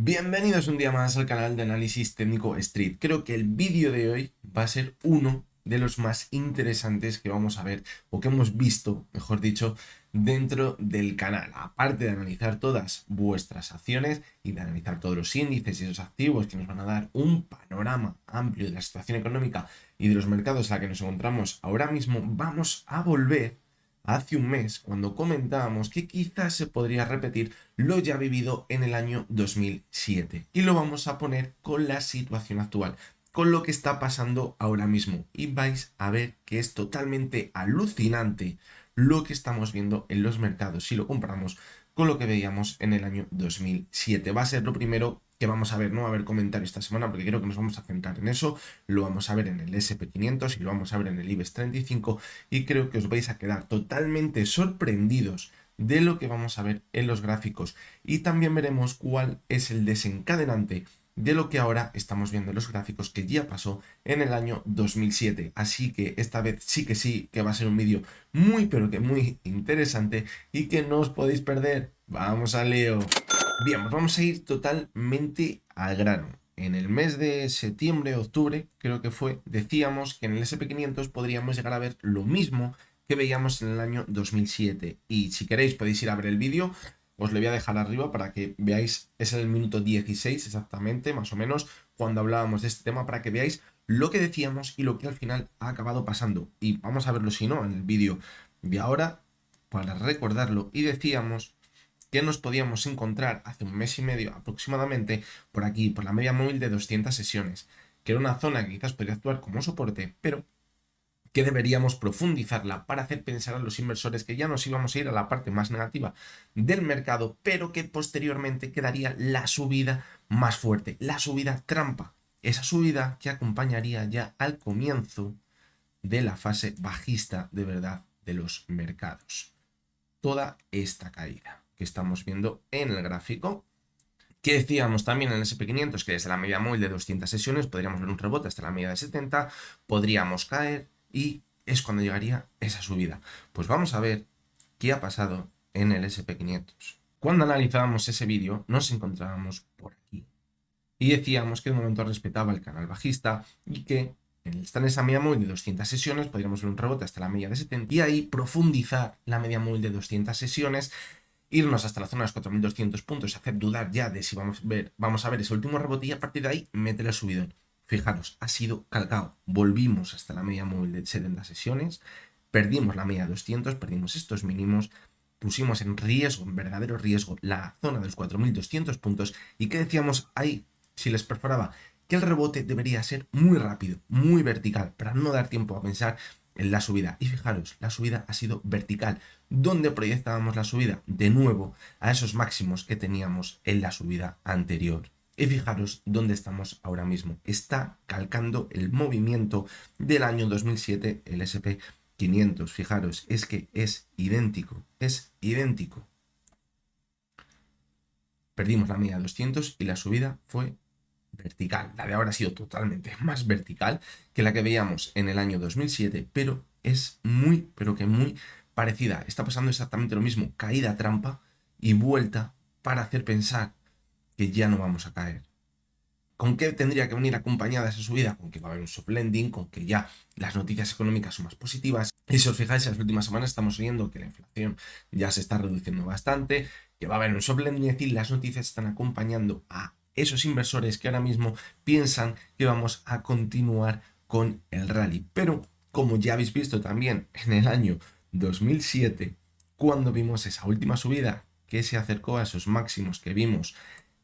Bienvenidos un día más al canal de análisis técnico Street. Creo que el vídeo de hoy va a ser uno de los más interesantes que vamos a ver o que hemos visto, mejor dicho, dentro del canal. Aparte de analizar todas vuestras acciones y de analizar todos los índices y esos activos que nos van a dar un panorama amplio de la situación económica y de los mercados en la que nos encontramos ahora mismo, vamos a volver hace un mes cuando comentábamos que quizás se podría repetir lo ya vivido en el año 2007 y lo vamos a poner con la situación actual, con lo que está pasando ahora mismo, y vais a ver que es totalmente alucinante lo que estamos viendo en los mercados si lo comparamos con lo que veíamos en el año 2007. Va a ser lo primero que vamos a ver. No va a haber comentario esta semana porque creo que nos vamos a centrar en eso. Lo vamos a ver en el SP500 y lo vamos a ver en el IBEX 35 y creo que os vais a quedar totalmente sorprendidos de lo que vamos a ver en los gráficos, y también veremos cuál es el desencadenante de lo que ahora estamos viendo en los gráficos que ya pasó en el año 2007. Así que esta vez sí que va a ser un vídeo muy pero que muy interesante y que no os podéis perder. ¡Vamos al lío! Bien, pues vamos a ir totalmente al grano. En el mes de septiembre, octubre, creo que fue, decíamos que en el SP500 podríamos llegar a ver lo mismo que veíamos en el año 2007. Y si queréis podéis ir a ver el vídeo, os lo voy a dejar arriba para que veáis, es en el minuto 16 exactamente, más o menos, cuando hablábamos de este tema, para que veáis lo que decíamos y lo que al final ha acabado pasando. Y vamos a verlo, si no, en el vídeo de ahora, para recordarlo. Y decíamos que nos podíamos encontrar hace un mes y medio aproximadamente por aquí, por la media móvil de 200 sesiones, que era una zona que quizás podría actuar como soporte, pero que deberíamos profundizarla para hacer pensar a los inversores que ya nos íbamos a ir a la parte más negativa del mercado, pero que posteriormente quedaría la subida más fuerte, la subida trampa, esa subida que acompañaría ya al comienzo de la fase bajista de verdad de los mercados. Toda esta caída que estamos viendo en el gráfico, que decíamos también en el SP500 que desde la media móvil de 200 sesiones podríamos ver un rebote hasta la media de 70, podríamos caer y es cuando llegaría esa subida. Pues vamos a ver qué ha pasado en el SP500. Cuando analizábamos ese vídeo nos encontrábamos por aquí y decíamos que de momento respetaba el canal bajista y que está en esa media móvil de 200 sesiones podríamos ver un rebote hasta la media de 70 y ahí profundizar la media móvil de 200 sesiones, irnos hasta la zona de los 4.200 puntos, hacer dudar ya de si vamos a ver ese último rebote y a partir de ahí meter el subidón. Fijaros, ha sido calcado. Volvimos hasta la media móvil de 70 sesiones, perdimos la media de 200, perdimos estos mínimos, pusimos en riesgo, en verdadero riesgo, la zona de los 4.200 puntos y que decíamos ahí, si les perforaba, que el rebote debería ser muy rápido, muy vertical, para no dar tiempo a pensar en la subida. Y fijaros, la subida ha sido vertical. ¿Dónde proyectábamos la subida? De nuevo, a esos máximos que teníamos en la subida anterior. Y fijaros dónde estamos ahora mismo. Está calcando el movimiento del año 2007, el SP500. Fijaros, es que es idéntico, es idéntico. Perdimos la media de 200 y la subida fue vertical. La de ahora ha sido totalmente más vertical que la que veíamos en el año 2007, pero es muy, pero que muy parecida. Está pasando exactamente lo mismo, caída trampa y vuelta para hacer pensar que ya no vamos a caer. ¿Con qué tendría que venir acompañada esa subida? Con que va a haber un soft landing, con que ya las noticias económicas son más positivas. Y si os fijáis, en las últimas semanas estamos viendo que la inflación ya se está reduciendo bastante, que va a haber un soft landing, es decir, las noticias están acompañando a esos inversores que ahora mismo piensan que vamos a continuar con el rally. Pero, como ya habéis visto también en el año 2007, cuando vimos esa última subida que se acercó a esos máximos que vimos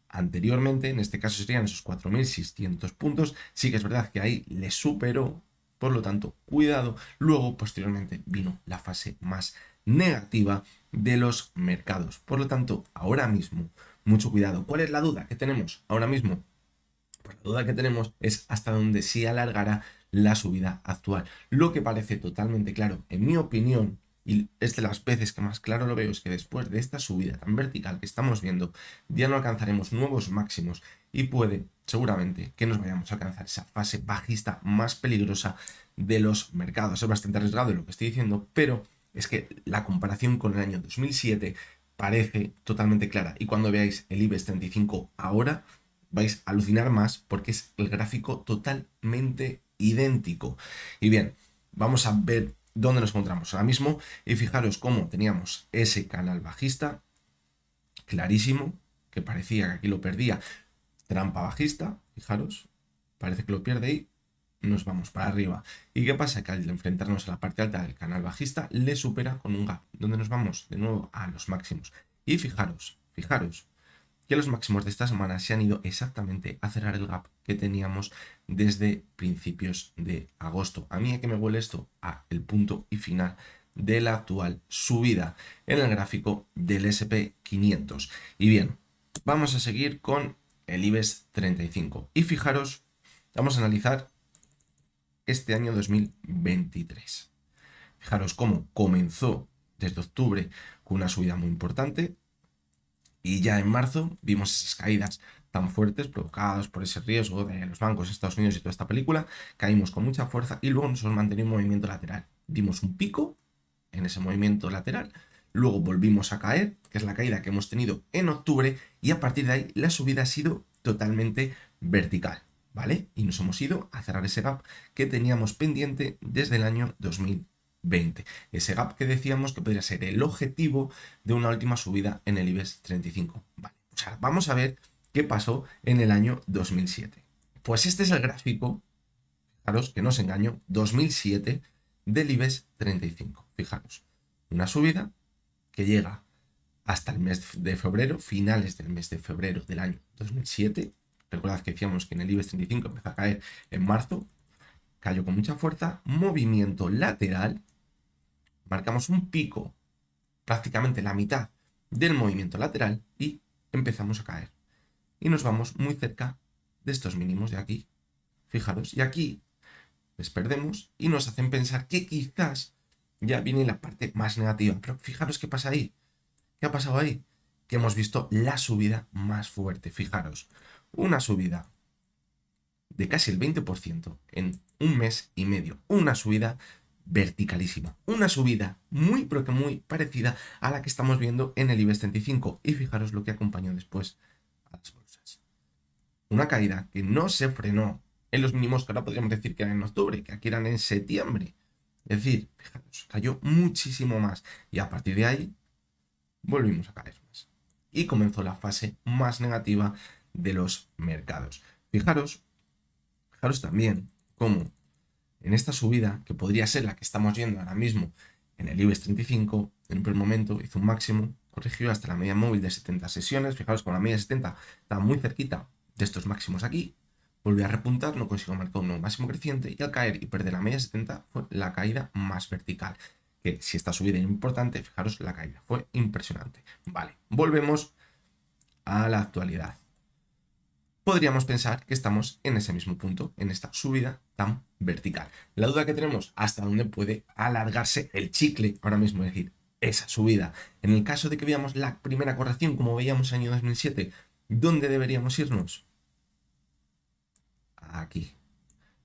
anteriormente, en este caso serían esos 4.600 puntos, sí que es verdad que ahí le superó, por lo tanto, cuidado. Luego, posteriormente, vino la fase más negativa de los mercados. Por lo tanto, ahora mismo, mucho cuidado. ¿Cuál es la duda que tenemos ahora mismo? Pues la duda que tenemos es hasta dónde se alargará la subida actual. Lo que parece totalmente claro, en mi opinión, y es de las veces que más claro lo veo, es que después de esta subida tan vertical que estamos viendo, ya no alcanzaremos nuevos máximos y puede, seguramente, que nos vayamos a alcanzar esa fase bajista más peligrosa de los mercados. Es bastante arriesgado lo que estoy diciendo, pero es que la comparación con el año 2007 parece totalmente clara. Y cuando veáis el IBEX 35 ahora, vais a alucinar más porque es el gráfico totalmente idéntico. Y bien, vamos a ver dónde nos encontramos ahora mismo y fijaros cómo teníamos ese canal bajista clarísimo, que parecía que aquí lo perdía, trampa bajista, fijaros, parece que lo pierde ahí, nos vamos para arriba. ¿Y qué pasa? Que al enfrentarnos a la parte alta del canal bajista, le supera con un gap, donde nos vamos de nuevo a los máximos. Y fijaros que los máximos de esta semana se han ido exactamente a cerrar el gap que teníamos desde principios de agosto. A mí es que me huele esto a el punto y final de la actual subida en el gráfico del SP500. Y bien, vamos a seguir con el IBEX 35. Y fijaros, vamos a analizar este año 2023. Fijaros cómo comenzó desde octubre con una subida muy importante y ya en marzo vimos esas caídas tan fuertes provocadas por ese riesgo de los bancos de Estados Unidos y toda esta película. Caímos con mucha fuerza y luego nos mantenía un movimiento lateral. Dimos un pico en ese movimiento lateral, luego volvimos a caer, que es la caída que hemos tenido en octubre, y a partir de ahí la subida ha sido totalmente vertical, ¿vale? Y nos hemos ido a cerrar ese gap que teníamos pendiente desde el año 2020. Ese gap que decíamos que podría ser el objetivo de una última subida en el IBEX 35. Vale, o sea, vamos a ver qué pasó en el año 2007. Pues este es el gráfico, fijaros que no os engaño, 2007 del IBEX 35. Fijaros, una subida que llega hasta el mes de febrero, finales del mes de febrero del año 2007. Recordad que decíamos que en el IBEX 35 empezó a caer en marzo, cayó con mucha fuerza, movimiento lateral, marcamos un pico, prácticamente la mitad del movimiento lateral y empezamos a caer. Y nos vamos muy cerca de estos mínimos de aquí. Fijaros, y aquí les perdemos y nos hacen pensar que quizás ya viene la parte más negativa. Pero fijaros qué pasa ahí. ¿Qué ha pasado ahí? Que hemos visto la subida más fuerte. Fijaros, una subida de casi el 20% en un mes y medio. Una subida verticalísima. Una subida muy, pero que muy parecida a la que estamos viendo en el IBEX 35. Y fijaros lo que acompañó después a las bolsas. Una caída que no se frenó en los mínimos que ahora podríamos decir que eran en octubre, que aquí eran en septiembre. Es decir, fijaros, cayó muchísimo más. Y a partir de ahí volvimos a caer más. Y comenzó la fase más negativa de los mercados. Fijaros también cómo en esta subida, que podría ser la que estamos viendo ahora mismo en el IBEX 35, en un primer momento hizo un máximo, corrigió hasta la media móvil de 70 sesiones. Fijaros con la media de 70 está muy cerquita de estos máximos aquí. Volvió a repuntar, no consiguió marcar un nuevo máximo creciente y al caer y perder la media de 70 fue la caída más vertical. Que si esta subida es importante, fijaros la caída, fue impresionante. Vale, volvemos a la actualidad. Podríamos pensar que estamos en ese mismo punto, en esta subida tan vertical. La duda que tenemos, hasta dónde puede alargarse el chicle ahora mismo, es decir, esa subida. En el caso de que veamos la primera corrección, como veíamos en el año 2007, ¿dónde deberíamos irnos? Aquí,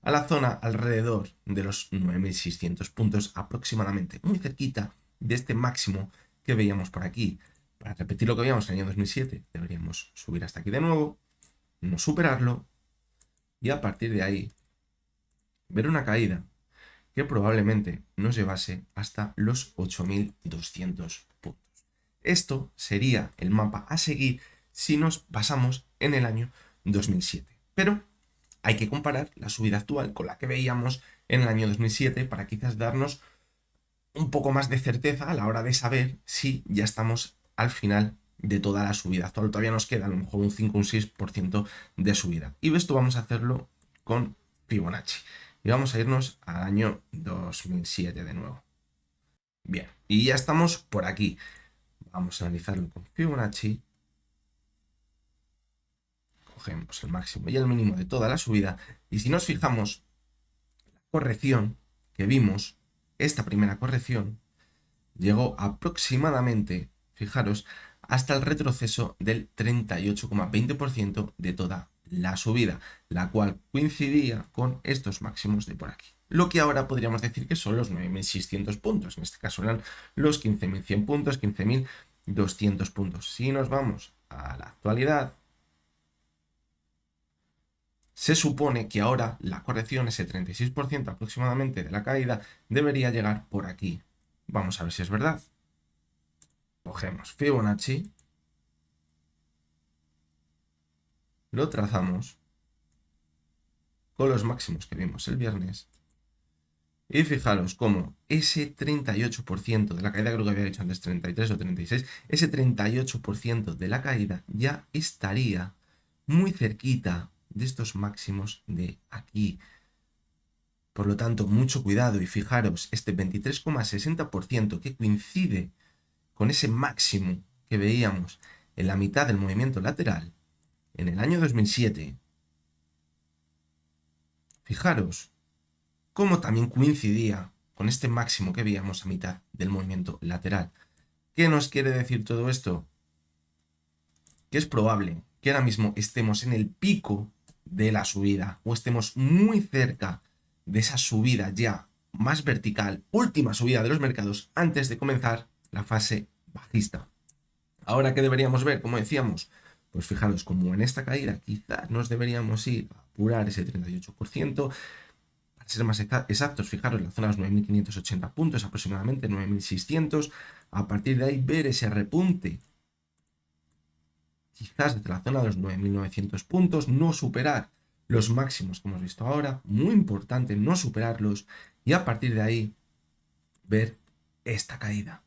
a la zona alrededor de los 9.600 puntos aproximadamente, muy cerquita de este máximo que veíamos por aquí. Para repetir lo que veíamos en el año 2007, deberíamos subir hasta aquí de nuevo, no superarlo y a partir de ahí ver una caída que probablemente nos llevase hasta los 8.200 puntos. Esto sería el mapa a seguir si nos basamos en el año 2007. Pero hay que comparar la subida actual con la que veíamos en el año 2007 para quizás darnos un poco más de certeza a la hora de saber si ya estamos al final de toda la subida actual. Todavía nos queda a lo mejor un 5 o un 6% de subida. Y esto vamos a hacerlo con Fibonacci. Y vamos a irnos al año 2007 de nuevo. Bien, y ya estamos por aquí. Vamos a analizarlo con Fibonacci. Cogemos el máximo y el mínimo de toda la subida. Y si nos fijamos, la corrección que vimos, esta primera corrección, llegó aproximadamente, fijaros, hasta el retroceso del 38,20% de toda la subida, la cual coincidía con estos máximos de por aquí. Lo que ahora podríamos decir que son los 9.600 puntos, en este caso eran los 15.100 puntos, 15.000 200 puntos. Si nos vamos a la actualidad, se supone que ahora la corrección, ese 36% aproximadamente de la caída, debería llegar por aquí. Vamos a ver si es verdad. Cogemos Fibonacci, lo trazamos con los máximos que vimos el viernes. Y fijaros cómo ese 38% de la caída, creo que había dicho antes 33 o 36, ese 38% de la caída ya estaría muy cerquita de estos máximos de aquí. Por lo tanto, mucho cuidado y fijaros, este 23,60% que coincide con ese máximo que veíamos en la mitad del movimiento lateral en el año 2007. Fijaros cómo también coincidía con este máximo que veíamos a mitad del movimiento lateral. ¿Qué nos quiere decir todo esto? Que es probable que ahora mismo estemos en el pico de la subida o estemos muy cerca de esa subida ya más vertical, última subida de los mercados antes de comenzar la fase bajista. Ahora, ¿qué deberíamos ver? Como decíamos, pues fijaros, como en esta caída quizás nos deberíamos ir a apurar ese 38%. Para ser más exactos, fijaros, la zona de los 9.580 puntos, aproximadamente 9.600. A partir de ahí ver ese repunte, quizás desde la zona de los 9.900 puntos, no superar los máximos que hemos visto ahora, muy importante no superarlos, y a partir de ahí ver esta caída.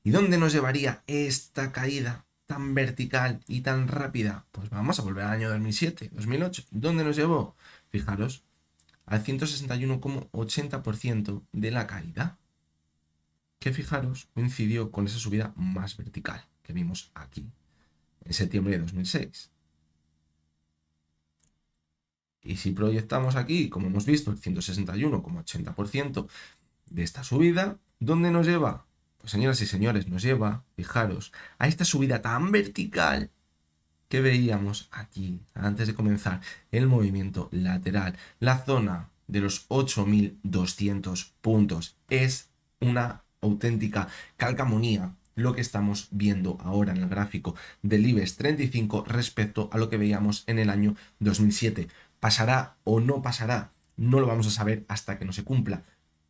¿Y dónde nos llevaría esta caída tan vertical y tan rápida? Pues vamos a volver al año 2007, 2008. ¿Dónde nos llevó? Fijaros, al 161,80% de la caída, que fijaros coincidió con esa subida más vertical que vimos aquí, en septiembre de 2006. Y si proyectamos aquí, como hemos visto, el 161,80% de esta subida, ¿dónde nos lleva? Pues señoras y señores, nos lleva, fijaros, a esta subida tan vertical que veíamos aquí, antes de comenzar el movimiento lateral. La zona de los 8.200 puntos es una auténtica calcamonía lo que estamos viendo ahora en el gráfico del IBEX 35 respecto a lo que veíamos en el año 2007. ¿Pasará o no pasará? No lo vamos a saber hasta que no se cumpla,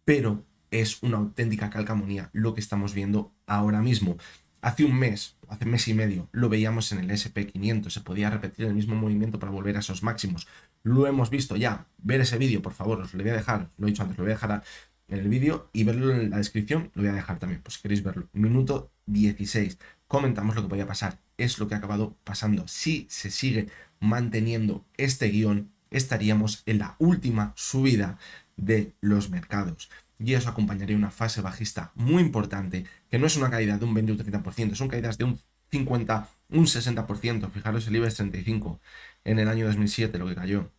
pero es una auténtica calcamonía lo que estamos viendo ahora mismo. Hace un mes, hace mes y medio, lo veíamos en el SP500, se podía repetir el mismo movimiento para volver a esos máximos. Lo hemos visto ya. Ver ese vídeo, por favor, os lo voy a dejar, lo he dicho antes, lo voy a dejar en el vídeo y verlo en la descripción, lo voy a dejar también, pues si queréis verlo. Minuto 16, comentamos lo que podía pasar, es lo que ha acabado pasando. Si se sigue manteniendo este guión, estaríamos en la última subida de los mercados. Y eso acompañaría una fase bajista muy importante, que no es una caída de un 20 o un 30%, son caídas de un 50, un 60%. Fijaros el IBEX 35 en el año 2007, lo que cayó.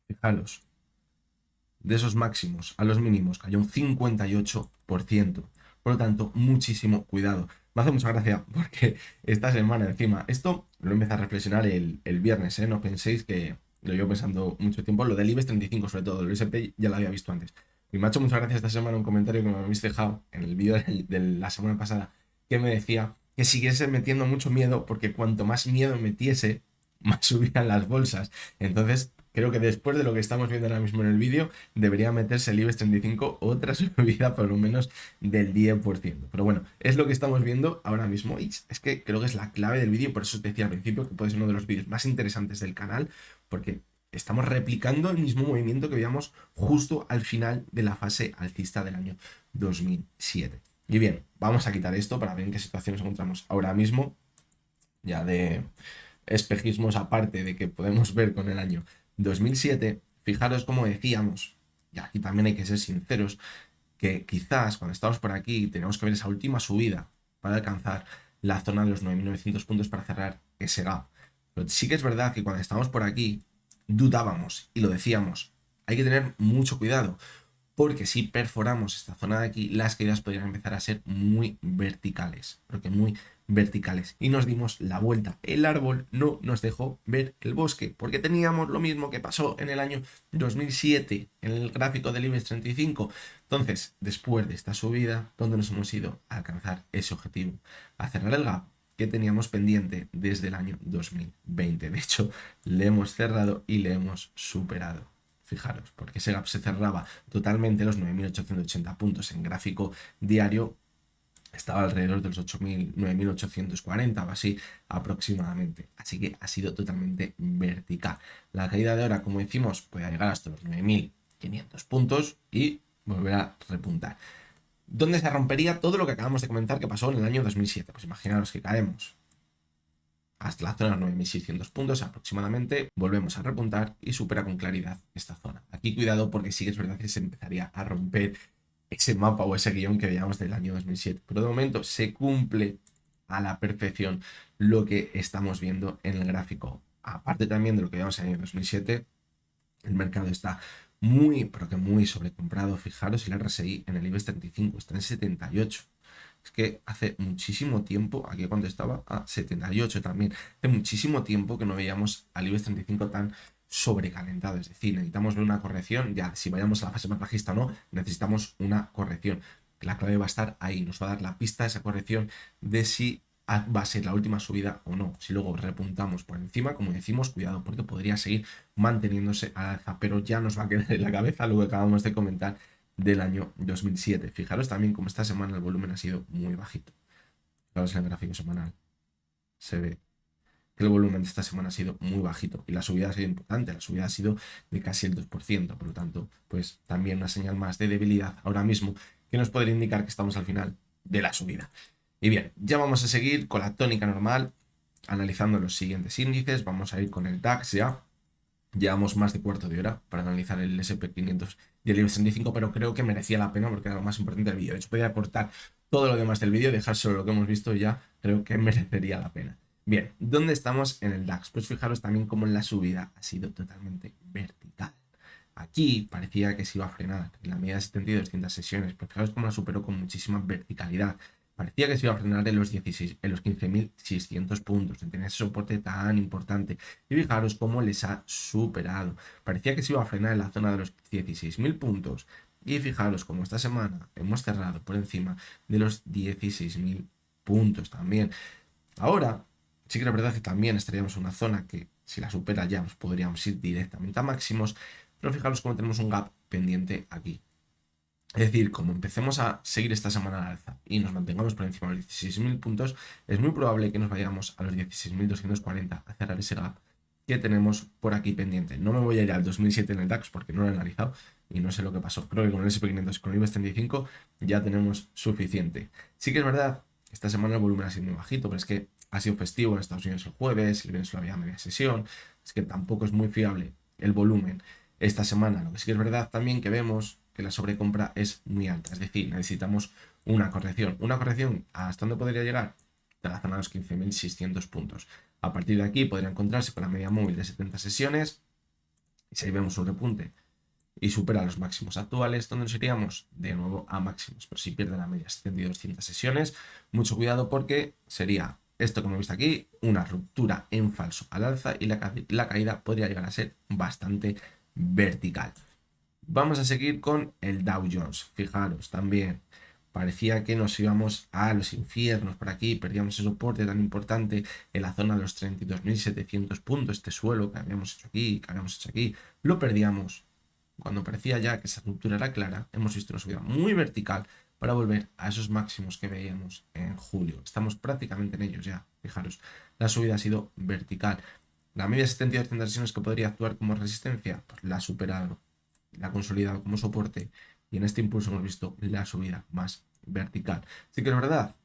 Fijaros, de esos máximos a los mínimos cayó un 58%. Por lo tanto, muchísimo cuidado. Me hace mucha gracia porque esta semana encima, esto lo empecé a reflexionar el viernes, no penséis que lo llevo pensando mucho tiempo, lo del IBEX 35 sobre todo, el SP ya lo había visto antes. Y me ha hecho mucha gracia esta semana un comentario que me habéis dejado en el vídeo de la semana pasada, que me decía que siguiese metiendo mucho miedo porque cuanto más miedo metiese, más subían las bolsas. Entonces, creo que después de lo que estamos viendo ahora mismo en el vídeo, debería meterse el IBEX 35 otra subida por lo menos del 10%. Pero bueno, es lo que estamos viendo ahora mismo y es que creo que es la clave del vídeo, por eso os decía al principio que puede ser uno de los vídeos más interesantes del canal, porque estamos replicando el mismo movimiento que veíamos justo al final de la fase alcista del año 2007. Y bien, vamos a quitar esto para ver en qué situación nos encontramos ahora mismo, ya de espejismos aparte de que podemos ver con el año 2007. Fijaros como decíamos, y aquí también hay que ser sinceros, que quizás cuando estamos por aquí tenemos que ver esa última subida para alcanzar la zona de los 9.900 puntos para cerrar ese gap. Pero sí que es verdad que cuando estamos por aquí dudábamos y lo decíamos, hay que tener mucho cuidado, porque si perforamos esta zona de aquí, las caídas podrían empezar a ser muy verticales, porque muy verticales. Y nos dimos la vuelta. El árbol no nos dejó ver el bosque, porque teníamos lo mismo que pasó en el año 2007 en el gráfico del IBEX 35. Entonces, después de esta subida, ¿dónde nos hemos ido? A alcanzar ese objetivo, a cerrar el gap que teníamos pendiente desde el año 2020. De hecho, le hemos cerrado y le hemos superado. Fijaros, porque ese gap se cerraba totalmente los 9.880 puntos en gráfico diario, estaba alrededor de los 8.000, 9.840 o así aproximadamente. Así que ha sido totalmente vertical. La caída de ahora, como decimos, puede llegar hasta los 9.500 puntos y volver a repuntar. ¿Dónde se rompería todo lo que acabamos de comentar que pasó en el año 2007? Pues imaginaros que caemos hasta la zona de los 9.600 puntos aproximadamente, volvemos a repuntar y supera con claridad esta zona. Aquí cuidado porque sí que es verdad que se empezaría a romper ese mapa o ese guión que veíamos del año 2007. Pero de momento se cumple a la perfección lo que estamos viendo en el gráfico. Aparte también de lo que veíamos en el año 2007, el mercado está muy, pero que muy sobrecomprado. Fijaros, el RSI en el IBEX 35 está en 78. Es que hace muchísimo tiempo, aquí cuando estaba a 78 también, hace muchísimo tiempo que no veíamos al IBEX 35 tan sobrecalentado. Es decir, necesitamos ver una corrección, ya si vayamos a la fase más bajista o no, necesitamos una corrección. La clave va a estar ahí, nos va a dar la pista de esa corrección de si va a ser la última subida o no. Si luego repuntamos por encima, como decimos, cuidado porque podría seguir manteniéndose al alza, pero ya nos va a quedar en la cabeza lo que acabamos de comentar del año 2007. Fijaros también como esta semana el volumen ha sido muy bajito. Fijaros en el gráfico semanal. Se ve que el volumen de esta semana ha sido muy bajito y la subida ha sido importante. La subida ha sido de casi el 2%. Por lo tanto, pues también una señal más de debilidad ahora mismo que nos podría indicar que estamos al final de la subida. Y bien, ya vamos a seguir con la tónica normal, analizando los siguientes índices. Vamos a ir con el DAX ya. Llevamos más de cuarto de hora para analizar el SP500 y el IBEX 35, pero creo que merecía la pena porque era lo más importante del vídeo. De hecho, podría cortar todo lo demás del vídeo, dejar solo lo que hemos visto y ya creo que merecería la pena. Bien, ¿dónde estamos en el DAX? Pues fijaros también cómo en la subida ha sido totalmente vertical. Aquí parecía que se iba a frenar en la media de 70 y 200 sesiones, pero fijaros cómo la superó con muchísima verticalidad. Parecía que se iba a frenar en los 15.600 puntos, en tener ese soporte tan importante. Y fijaros cómo les ha superado. Parecía que se iba a frenar en la zona de los 16.000 puntos. Y fijaros cómo esta semana hemos cerrado por encima de los 16.000 puntos también. Ahora, sí que la verdad es que también estaríamos en una zona que si la supera ya nos podríamos ir directamente a máximos. Pero fijaros cómo tenemos un gap pendiente aquí. Es decir, como empecemos a seguir esta semana al alza y nos mantengamos por encima de los 16.000 puntos, es muy probable que nos vayamos a los 16.240 a cerrar ese gap que tenemos por aquí pendiente. No me voy a ir al 2007 en el DAX porque no lo he analizado y no sé lo que pasó. Creo que con el SP500 y con el IBEX 35 ya tenemos suficiente. Sí que es verdad, esta semana el volumen ha sido muy bajito, pero es que ha sido festivo en Estados Unidos el jueves, el viernes lo había media sesión, es que tampoco es muy fiable el volumen esta semana. Lo que sí que es verdad también que vemos que la sobrecompra es muy alta, es decir, necesitamos una corrección. ¿Una corrección hasta dónde podría llegar? De la zona de los 15.600 puntos. A partir de aquí podría encontrarse con la media móvil de 70 sesiones y si ahí vemos un repunte y supera los máximos actuales, ¿dónde nos iríamos? De nuevo a máximos, pero si pierde la media 70 y 200 sesiones, mucho cuidado porque sería esto que hemos visto aquí, una ruptura en falso al alza y la caída podría llegar a ser bastante vertical. Vamos a seguir con el Dow Jones. Fijaros, también parecía que nos íbamos a los infiernos por aquí, perdíamos ese soporte tan importante en la zona de los 32.700 puntos, este suelo que habíamos hecho aquí, lo perdíamos. Cuando parecía ya que esa ruptura era clara, hemos visto una subida muy vertical para volver a esos máximos que veíamos en julio. Estamos prácticamente en ellos ya, fijaros, la subida ha sido vertical. La media de 72 sesiones que podría actuar como resistencia, pues la ha superado, la ha consolidado como soporte y en este impulso hemos visto la subida más vertical. Sí que es verdad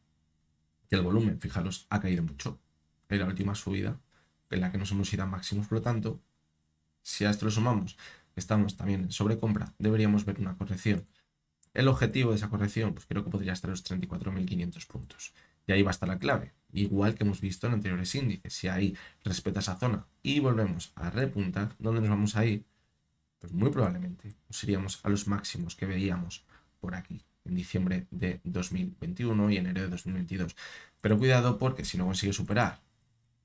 que el volumen, fijaros, ha caído mucho en la última subida en la que nos hemos ido a máximos, por lo tanto, si a esto lo sumamos, estamos también en sobrecompra, deberíamos ver una corrección. El objetivo de esa corrección, pues creo que podría estar en los 34.500 puntos. Y ahí va a estar la clave, igual que hemos visto en anteriores índices. Si ahí respeta esa zona y volvemos a repuntar, ¿dónde nos vamos a ir? pues muy probablemente nos iríamos a los máximos que veíamos por aquí en diciembre de 2021 y enero de 2022. Pero cuidado, porque si no consigue superar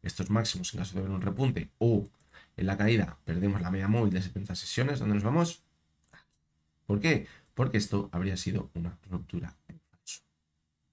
estos máximos en caso de ver un repunte o en la caída perdemos la media móvil de 70 sesiones, ¿dónde nos vamos? ¿Por qué? Porque esto habría sido una ruptura en falso.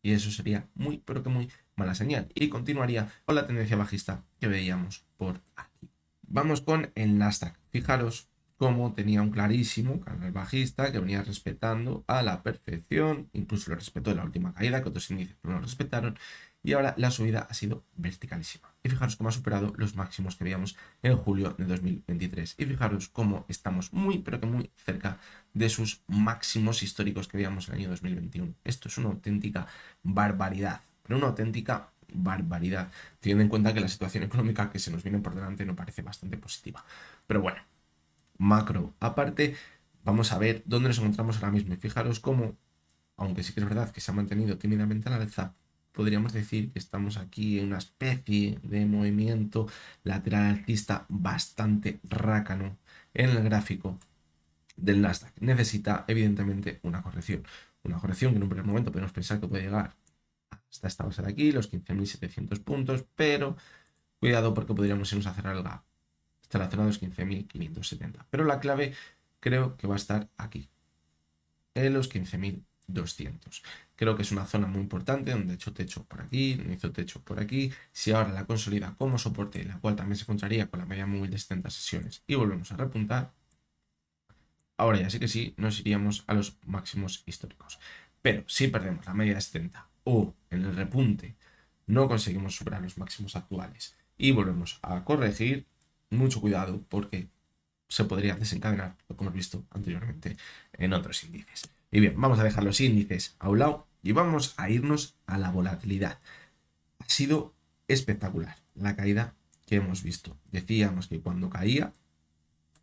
Y eso sería muy, pero que muy mala señal. Y continuaría con la tendencia bajista que veíamos por aquí. Vamos con el Nasdaq. Fijaros cómo tenía un clarísimo canal bajista que venía respetando a la perfección. Incluso lo respetó en la última caída, que otros índices no lo respetaron. Y ahora la subida ha sido verticalísima. Y fijaros cómo ha superado los máximos que veíamos en julio de 2023. Y fijaros cómo estamos muy, pero que muy cerca de sus máximos históricos que veíamos en el año 2021. Esto es una auténtica barbaridad. Pero una auténtica barbaridad, teniendo en cuenta que la situación económica que se nos viene por delante no parece bastante positiva. Pero bueno, macro aparte, vamos a ver dónde nos encontramos ahora mismo. Y fijaros cómo, aunque sí que es verdad que se ha mantenido tímidamente al alza, podríamos decir que estamos aquí en una especie de movimiento lateral alcista bastante rácano en el gráfico del Nasdaq. Necesita evidentemente una corrección. Una corrección que en un primer momento podemos pensar que puede llegar hasta esta base de aquí, los 15.700 puntos, pero cuidado porque podríamos irnos a cerrar el gap hasta la zona de los 15.570. Pero la clave creo que va a estar aquí, en los 15.200. Creo que es una zona muy importante donde he hecho techo por aquí, no hizo techo por aquí. Si ahora la consolida como soporte, la cual también se encontraría con la media móvil de 70 sesiones y volvemos a repuntar, ahora ya sí que sí, nos iríamos a los máximos históricos. Pero si perdemos la media de 70 o en el repunte no conseguimos superar los máximos actuales y volvemos a corregir, mucho cuidado porque se podría desencadenar lo que hemos visto anteriormente en otros índices. Y bien, vamos a dejar los índices a un lado y vamos a irnos a la volatilidad. Ha sido espectacular la caída que hemos visto. Decíamos que cuando caía,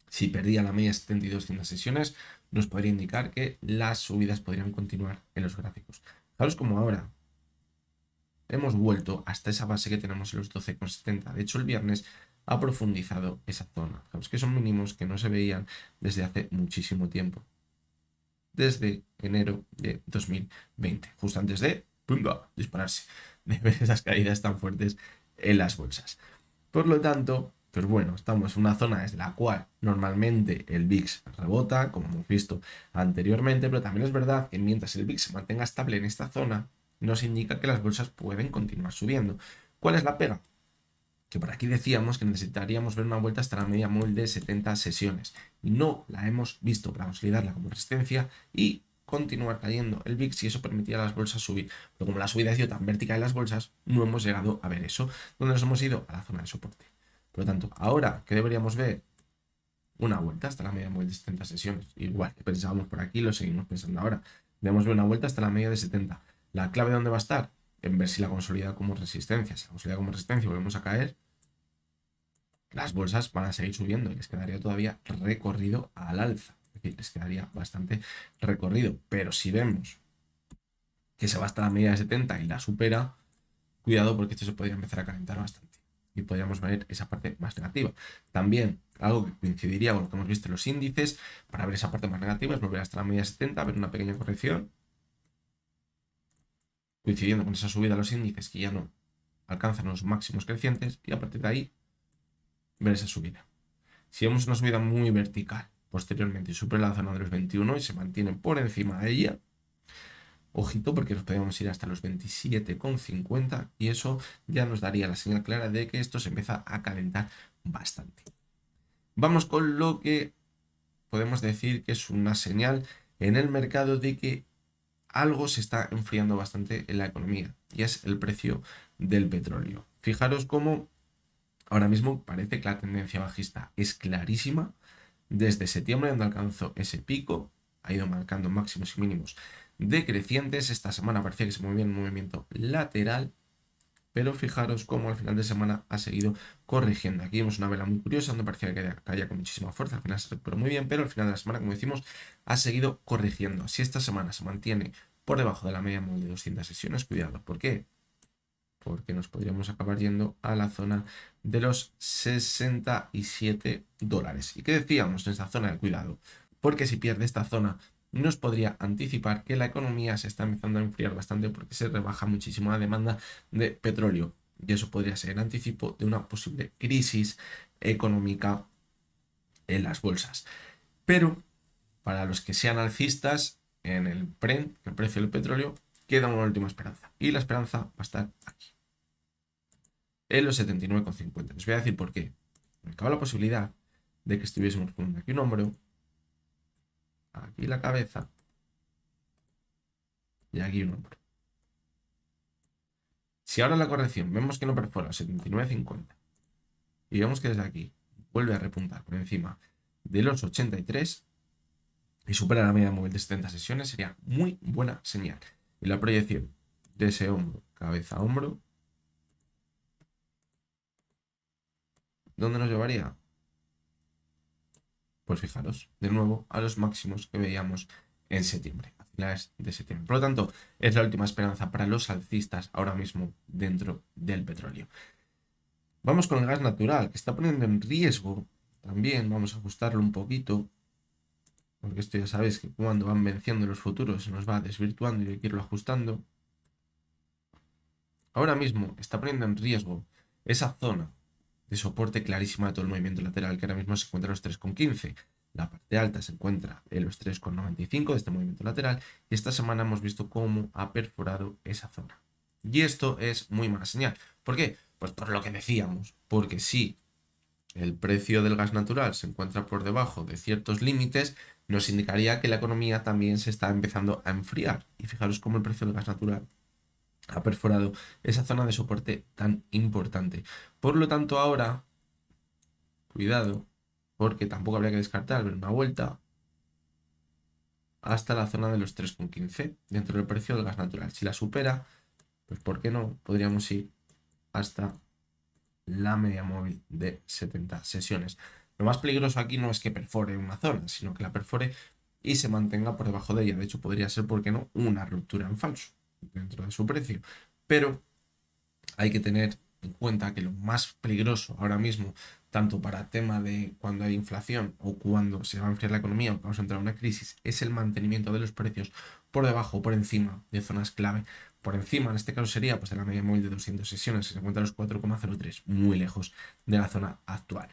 si perdía la media 70 y 200 sesiones, nos podría indicar que las subidas podrían continuar en los gráficos. Fijaros como ahora hemos vuelto hasta esa base que tenemos en los 12,70. De hecho, el viernes ha profundizado esa zona. Fijaros que son mínimos que no se veían desde hace muchísimo tiempo. Desde enero de 2020, justo antes de dispararse, de ver esas caídas tan fuertes en las bolsas. Por lo tanto, pues bueno, estamos en una zona desde la cual normalmente el VIX rebota, como hemos visto anteriormente, pero también es verdad que mientras el VIX se mantenga estable en esta zona, nos indica que las bolsas pueden continuar subiendo. ¿Cuál es la pega? Que por aquí decíamos que necesitaríamos ver una vuelta hasta la media móvil de 70 sesiones. Y no la hemos visto para consolidarla como resistencia y continuar cayendo el VIX y eso permitía a las bolsas subir. Pero como la subida ha sido tan vertical en las bolsas, no hemos llegado a ver eso, donde nos hemos ido a la zona de soporte. Por lo tanto, ahora que deberíamos ver una vuelta hasta la media móvil de 70 sesiones, igual que pensábamos por aquí, lo seguimos pensando ahora. Debemos ver una vuelta hasta la media de 70. ¿La clave dónde va a estar? En ver si la consolida como resistencia. Si la consolida como resistencia y volvemos a caer, las bolsas van a seguir subiendo y les quedaría todavía recorrido al alza. Es decir, les quedaría bastante recorrido. Pero si vemos que se va hasta la media de 70 y la supera, cuidado porque esto se podría empezar a calentar bastante. Y podríamos ver esa parte más negativa. También, algo que coincidiría con lo que hemos visto en los índices, para ver esa parte más negativa es volver hasta la media de 70, ver una pequeña corrección, coincidiendo con esa subida a los índices que ya no alcanzan los máximos crecientes y a partir de ahí ver esa subida. Si vemos una subida muy vertical posteriormente y supera la zona de los 21 y se mantiene por encima de ella, ojito porque nos podríamos ir hasta los 27,50 y eso ya nos daría la señal clara de que esto se empieza a calentar bastante. Vamos con lo que podemos decir que es una señal en el mercado de que algo se está enfriando bastante en la economía y es el precio del petróleo. Fijaros cómo ahora mismo parece que la tendencia bajista es clarísima. Desde septiembre, donde alcanzó ese pico, ha ido marcando máximos y mínimos decrecientes. Esta semana parecía que se movía en un movimiento lateral, pero fijaros cómo al final de semana ha seguido corrigiendo. Aquí vemos una vela muy curiosa donde parecía que caía con muchísima fuerza, al final se recuperó muy bien, pero al final de la semana, como decimos, ha seguido corrigiendo. Si esta semana se mantiene por debajo de la media móvil de 200 sesiones, cuidado. ¿Por qué? Porque nos podríamos acabar yendo a la zona de los 67 dólares. ¿Y qué decíamos en esta zona de cuidado? Porque si pierde esta zona, nos podría anticipar que la economía se está empezando a enfriar bastante porque se rebaja muchísimo la demanda de petróleo. Y eso podría ser el anticipo de una posible crisis económica en las bolsas. Pero para los que sean alcistas en el Brent, el precio del petróleo, queda una última esperanza. Y la esperanza va a estar aquí, en los 79,50. Les voy a decir por qué. Me cabe la posibilidad de que estuviésemos poniendo aquí un hombro, aquí la cabeza y aquí un hombro. Si ahora en la corrección vemos que no perfora 79,50 y vemos que desde aquí vuelve a repuntar por encima de los 83 y supera la media móvil de 70 sesiones, sería muy buena señal. Y la proyección de ese hombro, cabeza a hombro, ¿dónde nos llevaría? Pues fijaros, de nuevo, a los máximos que veíamos en septiembre, a finales de septiembre. Por lo tanto, es la última esperanza para los alcistas ahora mismo dentro del petróleo. Vamos con el gas natural, que está poniendo en riesgo también. Vamos a ajustarlo un poquito, porque esto ya sabéis que cuando van venciendo los futuros se nos va desvirtuando y hay que irlo ajustando. Ahora mismo está poniendo en riesgo esa zona de soporte clarísima de todo el movimiento lateral, que ahora mismo se encuentra en los 3,15. La parte alta se encuentra en los 3,95 de este movimiento lateral y esta semana hemos visto cómo ha perforado esa zona. Y esto es muy mala señal. ¿Por qué? Pues por lo que decíamos, porque si el precio del gas natural se encuentra por debajo de ciertos límites, nos indicaría que la economía también se está empezando a enfriar. Y fijaros cómo el precio del gas natural ha perforado esa zona de soporte tan importante. Por lo tanto, ahora, cuidado, porque tampoco habría que descartar ver una vuelta hasta la zona de los 3,15 dentro del precio del gas natural. Si la supera, pues ¿por qué no? Podríamos ir hasta la media móvil de 70 sesiones. Lo más peligroso aquí no es que perfore una zona, sino que la perfore y se mantenga por debajo de ella. De hecho, podría ser, ¿por qué no?, una ruptura en falso dentro de su precio. Pero hay que tener en cuenta que lo más peligroso ahora mismo, tanto para tema de cuando hay inflación o cuando se va a enfriar la economía o vamos a entrar en una crisis, es el mantenimiento de los precios por debajo o por encima de zonas clave. Por encima, en este caso sería pues de la media móvil de 200 sesiones, que se encuentra a los 4,03, muy lejos de la zona actual.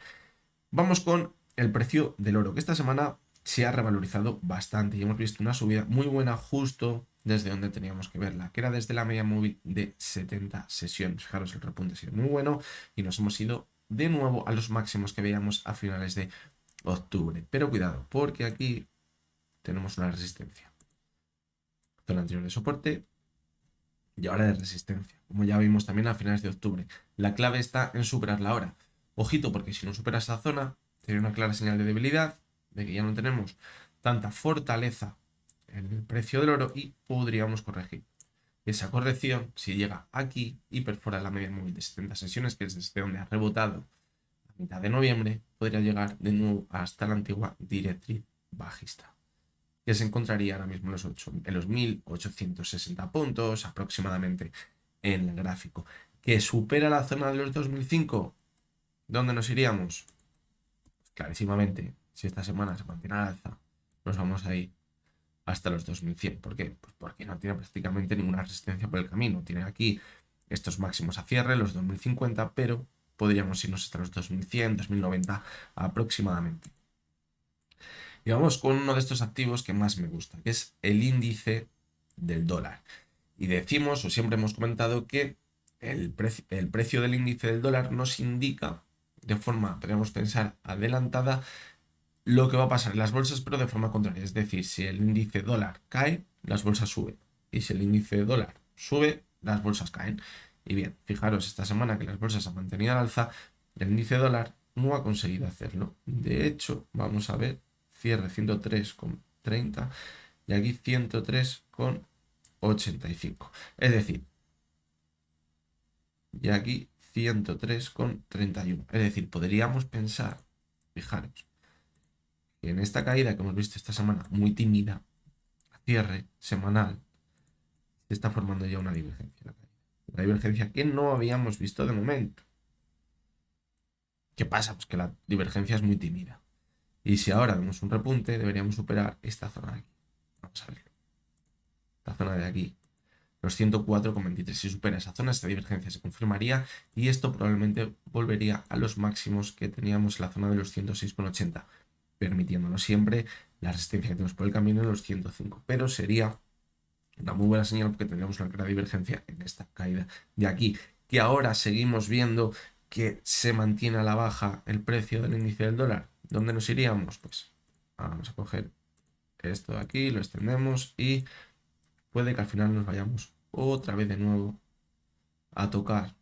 Vamos con el precio del oro, que esta semana se ha revalorizado bastante y hemos visto una subida muy buena justo desde donde teníamos que verla, que era desde la media móvil de 70 sesiones. Fijaros, el repunte ha sido muy bueno y nos hemos ido de nuevo a los máximos que veíamos a finales de octubre. Pero cuidado, porque aquí tenemos una resistencia. Zona anterior de soporte y ahora de resistencia, como ya vimos también a finales de octubre. La clave está en superarla ahora. Ojito, porque si no supera esa zona, tiene una clara señal de debilidad, de que ya no tenemos tanta fortaleza en el precio del oro y podríamos corregir. Esa corrección, si llega aquí y perfora la media móvil de 70 sesiones, que es desde donde ha rebotado a mitad de noviembre, podría llegar de nuevo hasta la antigua directriz bajista, que se encontraría ahora mismo en los 1860 puntos aproximadamente en el gráfico. ¿Que supera la zona de los 2005? ¿Dónde nos iríamos? Pues clarísimamente, si esta semana se mantiene al alza, nos vamos a ir hasta los 2100. ¿Por qué? Pues porque no tiene prácticamente ninguna resistencia por el camino. Tiene aquí estos máximos a cierre, los 2050, pero podríamos irnos hasta los 2100, 2090 aproximadamente. Y vamos con uno de estos activos que más me gusta, que es el índice del dólar. Y decimos, o siempre hemos comentado, que el precio del índice del dólar nos indica de forma, podríamos pensar, adelantada, lo que va a pasar en las bolsas, pero de forma contraria. Es decir, si el índice dólar cae, las bolsas suben. Y si el índice dólar sube, las bolsas caen. Y bien, fijaros, esta semana que las bolsas han mantenido al alza, el índice dólar no ha conseguido hacerlo. De hecho, vamos a ver, cierre 103,30 y aquí 103,85. Es decir, y aquí 103,31. Es decir, podríamos pensar, fijaros, que en esta caída que hemos visto esta semana, muy tímida, a cierre semanal, se está formando ya una divergencia. Una divergencia que no habíamos visto de momento. ¿Qué pasa? Pues que la divergencia es muy tímida. Y si ahora vemos un repunte, deberíamos superar esta zona de aquí. Vamos a verlo. La zona de aquí, los 104,23. Si supera esa zona, esta divergencia se confirmaría y esto probablemente volvería a los máximos que teníamos en la zona de los 106,80, permitiéndonos siempre la resistencia que tenemos por el camino en los 105. Pero sería una muy buena señal porque tendríamos una clara divergencia en esta caída de aquí, que ahora seguimos viendo que se mantiene a la baja el precio del índice del dólar. ¿Dónde nos iríamos? Pues vamos a coger esto de aquí, lo extendemos y puede que al final nos vayamos otra vez de nuevo a tocar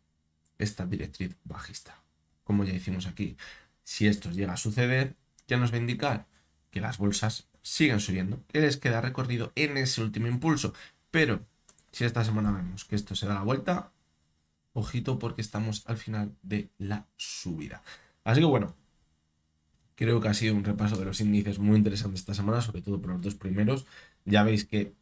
esta directriz bajista, como ya hicimos aquí. Si esto llega a suceder, ¿qué nos va a indicar? Que las bolsas siguen subiendo, que les queda recorrido en ese último impulso. Pero si esta semana vemos que esto se da la vuelta, ojito porque estamos al final de la subida. Así que bueno, creo que ha sido un repaso de los índices muy interesante esta semana, sobre todo por los dos primeros. Ya veis que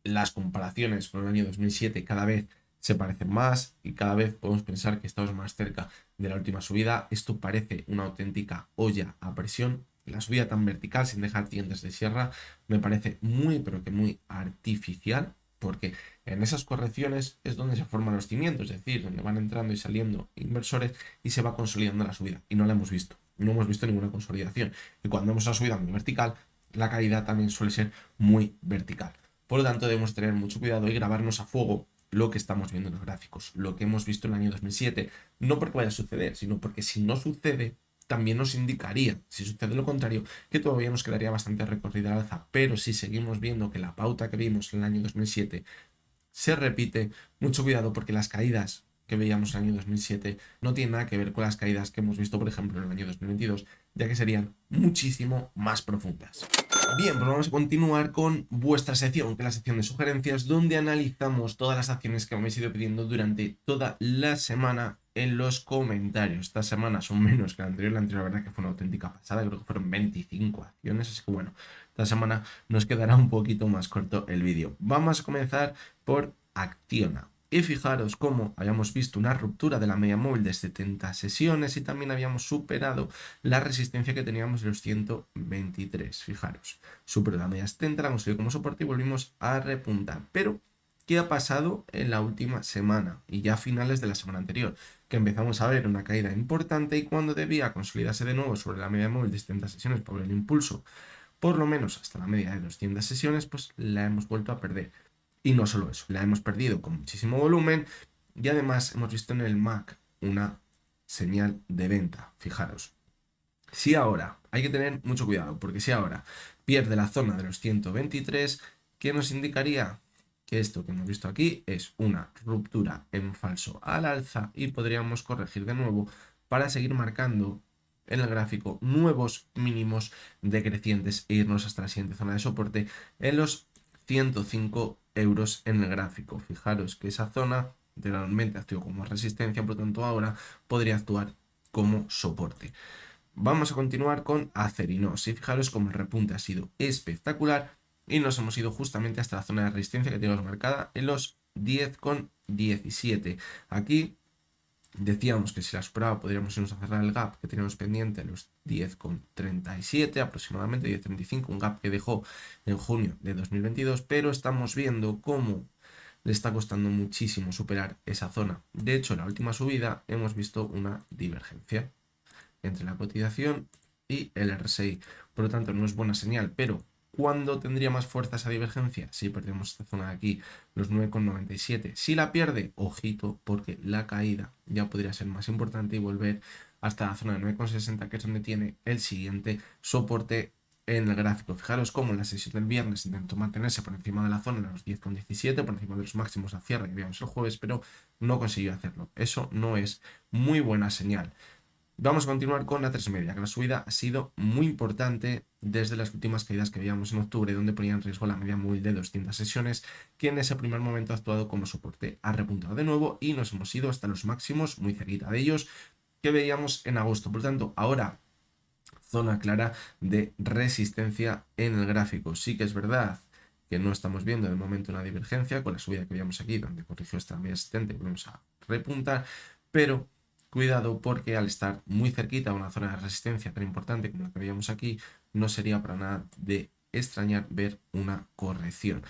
las comparaciones con el año 2007 cada vez se parecen más y cada vez podemos pensar que estamos más cerca de la última subida. Esto parece una auténtica olla a presión. La subida tan vertical sin dejar dientes de sierra me parece muy pero que muy artificial, porque en esas correcciones es donde se forman los cimientos, es decir, donde van entrando y saliendo inversores y se va consolidando la subida. Y no la hemos visto, no hemos visto ninguna consolidación. Y cuando vemos una subida muy vertical, la caída también suele ser muy vertical. Por lo tanto, debemos tener mucho cuidado y grabarnos a fuego lo que estamos viendo en los gráficos, lo que hemos visto en el año 2007. No porque vaya a suceder, sino porque si no sucede, también nos indicaría, si sucede lo contrario, que todavía nos quedaría bastante recorrida al alza. Pero si seguimos viendo que la pauta que vimos en el año 2007 se repite, mucho cuidado porque las caídas que veíamos en el año 2007 no tienen nada que ver con las caídas que hemos visto, por ejemplo, en el año 2022, ya que serían muchísimo más profundas. Bien, pues vamos a continuar con vuestra sección, que es la sección de sugerencias, donde analizamos todas las acciones que me habéis ido pidiendo durante toda la semana en los comentarios. Esta semana son menos que la anterior, la verdad que fue una auténtica pasada, creo que fueron 25 acciones, así que bueno, esta semana nos quedará un poquito más corto el vídeo. Vamos a comenzar por Acciona. Y fijaros cómo habíamos visto una ruptura de la media móvil de 70 sesiones y también habíamos superado la resistencia que teníamos de los 123. Fijaros, superó la media 70, la conseguimos como soporte y volvimos a repuntar. Pero, ¿qué ha pasado en la última semana y ya a finales de la semana anterior? Que empezamos a ver una caída importante y cuando debía consolidarse de nuevo sobre la media móvil de 70 sesiones por el impulso, por lo menos hasta la media de 200 sesiones, pues la hemos vuelto a perder. Y no solo eso, la hemos perdido con muchísimo volumen y además hemos visto en el MAC una señal de venta. Fijaros, si ahora, hay que tener mucho cuidado, porque si ahora pierde la zona de los 123, ¿qué nos indicaría? Que esto que hemos visto aquí es una ruptura en falso al alza y podríamos corregir de nuevo para seguir marcando en el gráfico nuevos mínimos decrecientes e irnos hasta la siguiente zona de soporte en los 105 euros en el gráfico. Fijaros que esa zona anteriormente actuó como resistencia, por lo tanto ahora podría actuar como soporte. Vamos a continuar con Acerinox y fijaros como el repunte ha sido espectacular y nos hemos ido justamente hasta la zona de resistencia que tenemos marcada en los 10,17. Aquí decíamos que si la superaba podríamos irnos a cerrar el gap que teníamos pendiente en los 10,37 aproximadamente, 10,35, un gap que dejó en junio de 2022, pero estamos viendo cómo le está costando muchísimo superar esa zona. De hecho, en la última subida hemos visto una divergencia entre la cotización y el RSI. Por lo tanto, no es buena señal, pero ¿cuándo tendría más fuerza esa divergencia? Si perdemos esta zona de aquí, los 9,97. Si la pierde, ojito, porque la caída ya podría ser más importante y volver hasta la zona de 9,60, que es donde tiene el siguiente soporte en el gráfico. Fijaros cómo en la sesión del viernes intentó mantenerse por encima de la zona de los 10,17, por encima de los máximos a cierre que vimos el jueves, pero no consiguió hacerlo. Eso no es muy buena señal. Vamos a continuar con la 3 media, que la subida ha sido muy importante desde las últimas caídas que veíamos en octubre, donde ponía en riesgo la media móvil de 200 sesiones, que en ese primer momento ha actuado como soporte. Ha repuntado de nuevo y nos hemos ido hasta los máximos, muy cerquita de ellos, que veíamos en agosto. Por lo tanto, ahora zona clara de resistencia en el gráfico. Sí que es verdad que no estamos viendo de momento una divergencia con la subida que veíamos aquí, donde corrigió esta media asistente y volvemos a repuntar, pero cuidado porque al estar muy cerquita a una zona de resistencia tan importante como la que veíamos aquí, no sería para nada de extrañar ver una corrección.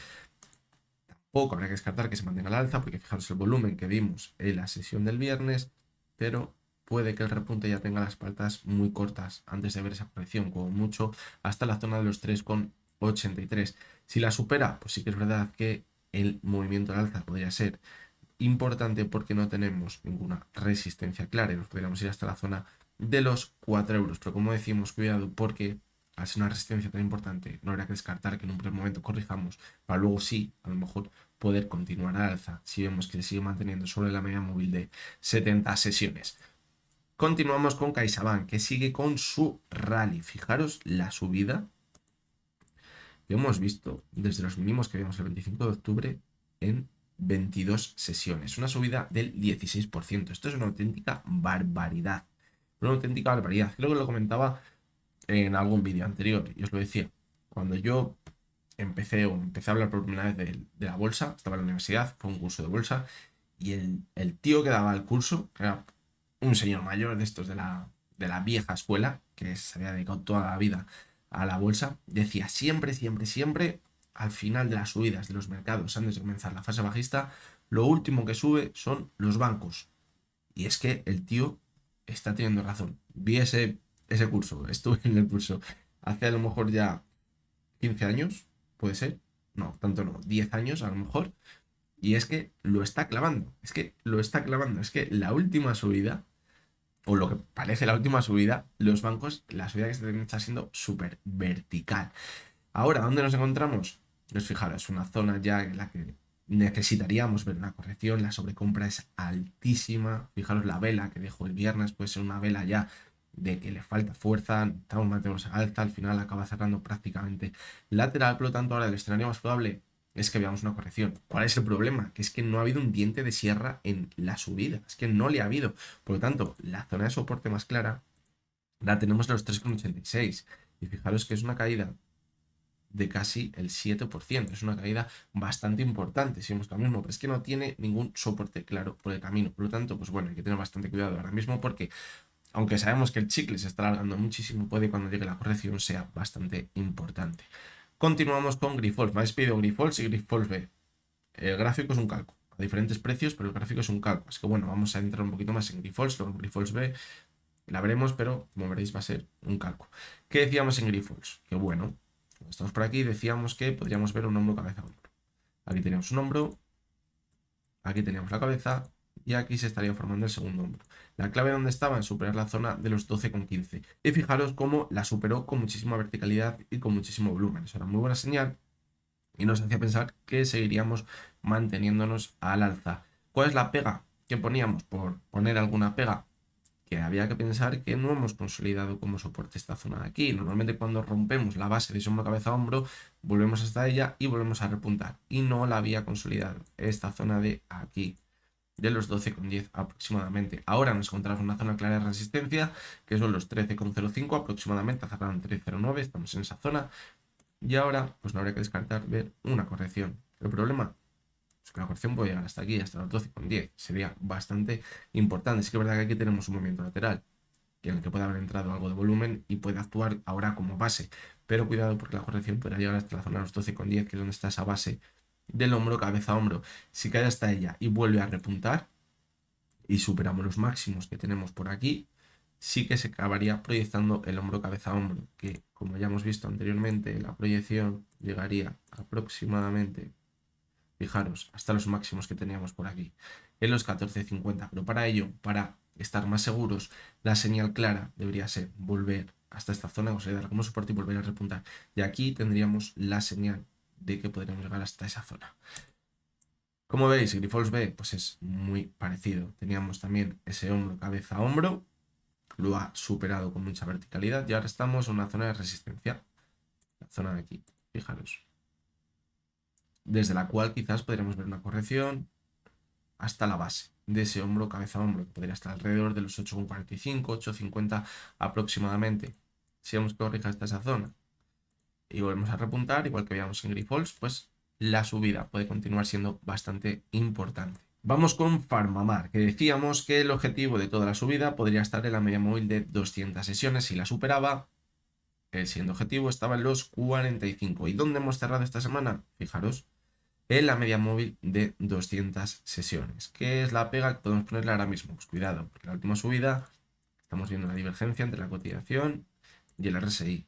Tampoco habrá que descartar que se mantenga al alza, porque fijaros el volumen que vimos en la sesión del viernes, pero puede que el repunte ya tenga las patas muy cortas antes de ver esa corrección, como mucho hasta la zona de los 3,83. Si la supera, pues sí que es verdad que el movimiento al alza podría ser importante porque no tenemos ninguna resistencia clara y nos podríamos ir hasta la zona de los 4 euros. Pero como decimos, cuidado porque al ser una resistencia tan importante, no habrá que descartar que en un primer momento corrijamos para luego sí, a lo mejor poder continuar al alza si vemos que se sigue manteniendo sobre la media móvil de 70 sesiones. Continuamos con CaixaBank, que sigue con su rally. Fijaros la subida que hemos visto desde los mínimos que vimos el 25 de octubre en 22 sesiones. Una subida del 16%. Esto es una auténtica barbaridad. Una auténtica barbaridad. Creo que lo comentaba en algún vídeo anterior y os lo decía. Cuando yo empecé a hablar por primera vez de la bolsa, estaba en la universidad, fue un curso de bolsa, y el tío que daba el curso, que era un señor mayor de estos de la vieja escuela, que se había dedicado toda la vida a la bolsa, decía siempre, siempre, siempre, al final de las subidas de los mercados, antes de comenzar la fase bajista, lo último que sube son los bancos. Y es que el tío está teniendo razón. Vi ese curso, estuve en el curso hace a lo mejor ya 15 años, puede ser, no, tanto no, 10 años a lo mejor, y es que lo está clavando, es que lo está clavando, es que la última subida, o lo que parece la última subida, los bancos, la subida que está siendo súper vertical. Ahora, ¿dónde nos encontramos? Pues fijaros, es una zona ya en la que necesitaríamos ver una corrección, la sobrecompra es altísima, fijaros la vela que dejó el viernes, puede ser una vela ya de que le falta fuerza, estamos manteniendo esa alza, al final acaba cerrando prácticamente lateral, por lo tanto ahora el escenario más probable es que veamos una corrección. ¿Cuál es el problema? Que es que no ha habido un diente de sierra en la subida, es que no le ha habido, por lo tanto la zona de soporte más clara la tenemos en los 3,86 y fijaros que es una caída de casi el 7%. Es una caída bastante importante, si vemos lo mismo, pero es que no tiene ningún soporte claro por el camino. Por lo tanto, pues bueno, hay que tener bastante cuidado ahora mismo porque, aunque sabemos que el chicle se está alargando muchísimo, puede que cuando llegue la corrección sea bastante importante. Continuamos con Grifols. Me habéis pedido Grifols y Grifols B. El gráfico es un calco, a diferentes precios, pero el gráfico es un calco. Así que bueno, vamos a entrar un poquito más en Grifols, luego en Grifols B la veremos, pero como veréis va a ser un calco. ¿Qué decíamos en Grifols? Que bueno, estamos por aquí, decíamos que podríamos ver un hombro, cabeza, hombro. Aquí teníamos un hombro, aquí teníamos la cabeza y aquí se estaría formando el segundo hombro. La clave donde estaba en superar la zona de los 12,15. Y fijaros cómo la superó con muchísima verticalidad y con muchísimo volumen. Eso era muy buena señal y nos hacía pensar que seguiríamos manteniéndonos al alza. ¿Cuál es la pega que poníamos? Por poner alguna pega, que había que pensar que no hemos consolidado como soporte esta zona de aquí. Normalmente cuando rompemos la base de hombro, cabeza, hombro, volvemos hasta ella y volvemos a repuntar. Y no la había consolidado esta zona de aquí, de los 12,10 aproximadamente. Ahora nos encontramos en una zona clara de resistencia, que son los 13,05 aproximadamente, cerrado en 13,09, estamos en esa zona. Y ahora, pues no habría que descartar ver una corrección. El problema es que la corrección puede llegar hasta aquí, hasta los 12,10. Sería bastante importante. Sí que es verdad que aquí tenemos un movimiento lateral, en el que puede haber entrado algo de volumen y puede actuar ahora como base. Pero cuidado porque la corrección podrá llegar hasta la zona de los 12,10, que es donde está esa base del hombro, cabeza, hombro. Si cae hasta ella y vuelve a repuntar y superamos los máximos que tenemos por aquí, sí que se acabaría proyectando el hombro, cabeza, hombro, que como ya hemos visto anteriormente, la proyección llegaría aproximadamente, fijaros, hasta los máximos que teníamos por aquí, en los 14,50. Pero para ello, para estar más seguros, la señal clara debería ser volver hasta esta zona, considerarla como soporte y volver a repuntar. Y aquí tendríamos la señal de que podríamos llegar hasta esa zona. Como veis, Grifols B pues es muy parecido. Teníamos también ese hombro, cabeza, hombro. Lo ha superado con mucha verticalidad y ahora estamos en una zona de resistencia. La zona de aquí, fijaros. Desde la cual quizás podríamos ver una corrección hasta la base de ese hombro, cabeza, hombro, que podría estar alrededor de los 8,45, 8,50 aproximadamente. Si vemos que corrija hasta esa zona y volvemos a repuntar, igual que veíamos en Grifols, pues la subida puede continuar siendo bastante importante. Vamos con Farmamar, que decíamos que el objetivo de toda la subida podría estar en la media móvil de 200 sesiones. Si la superaba, el siguiente objetivo estaba en los 45. ¿Y dónde hemos cerrado esta semana? Fijaros, en la media móvil de 200 sesiones. ¿Qué es la pega que podemos ponerle ahora mismo? Pues cuidado, porque la última subida estamos viendo la divergencia entre la cotización y el RSI.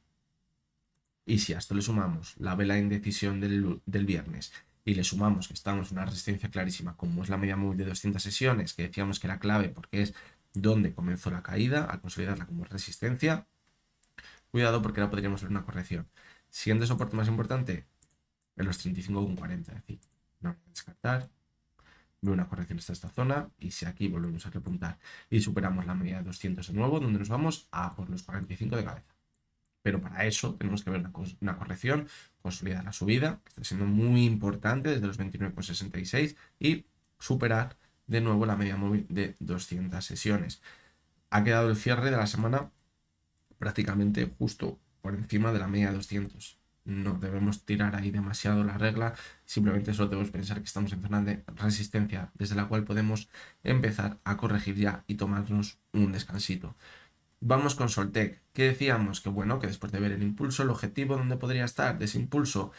Y si a esto le sumamos la vela de indecisión del viernes y le sumamos que estamos en una resistencia clarísima, como es la media móvil de 200 sesiones, que decíamos que era clave porque es donde comenzó la caída, al consolidarla como resistencia, cuidado porque ahora podríamos ver una corrección. Siguiente soporte más importante, en los 35,40, es decir, no voy a descartar, veo una corrección hasta esta zona y si aquí volvemos a repuntar y superamos la media de 200 de nuevo, donde nos vamos a por los 45 de cabeza. Pero para eso tenemos que ver una corrección, consolidar la subida, que está siendo muy importante desde los 29,66 y superar de nuevo la media móvil de 200 sesiones. Ha quedado el cierre de la semana prácticamente justo por encima de la media de 200. No debemos tirar ahí demasiado la regla, simplemente solo debemos pensar que estamos en zona de resistencia desde la cual podemos empezar a corregir ya y tomarnos un descansito. Vamos con Soltec, que decíamos que bueno, que después de ver el impulso, el objetivo donde podría estar de ese impulso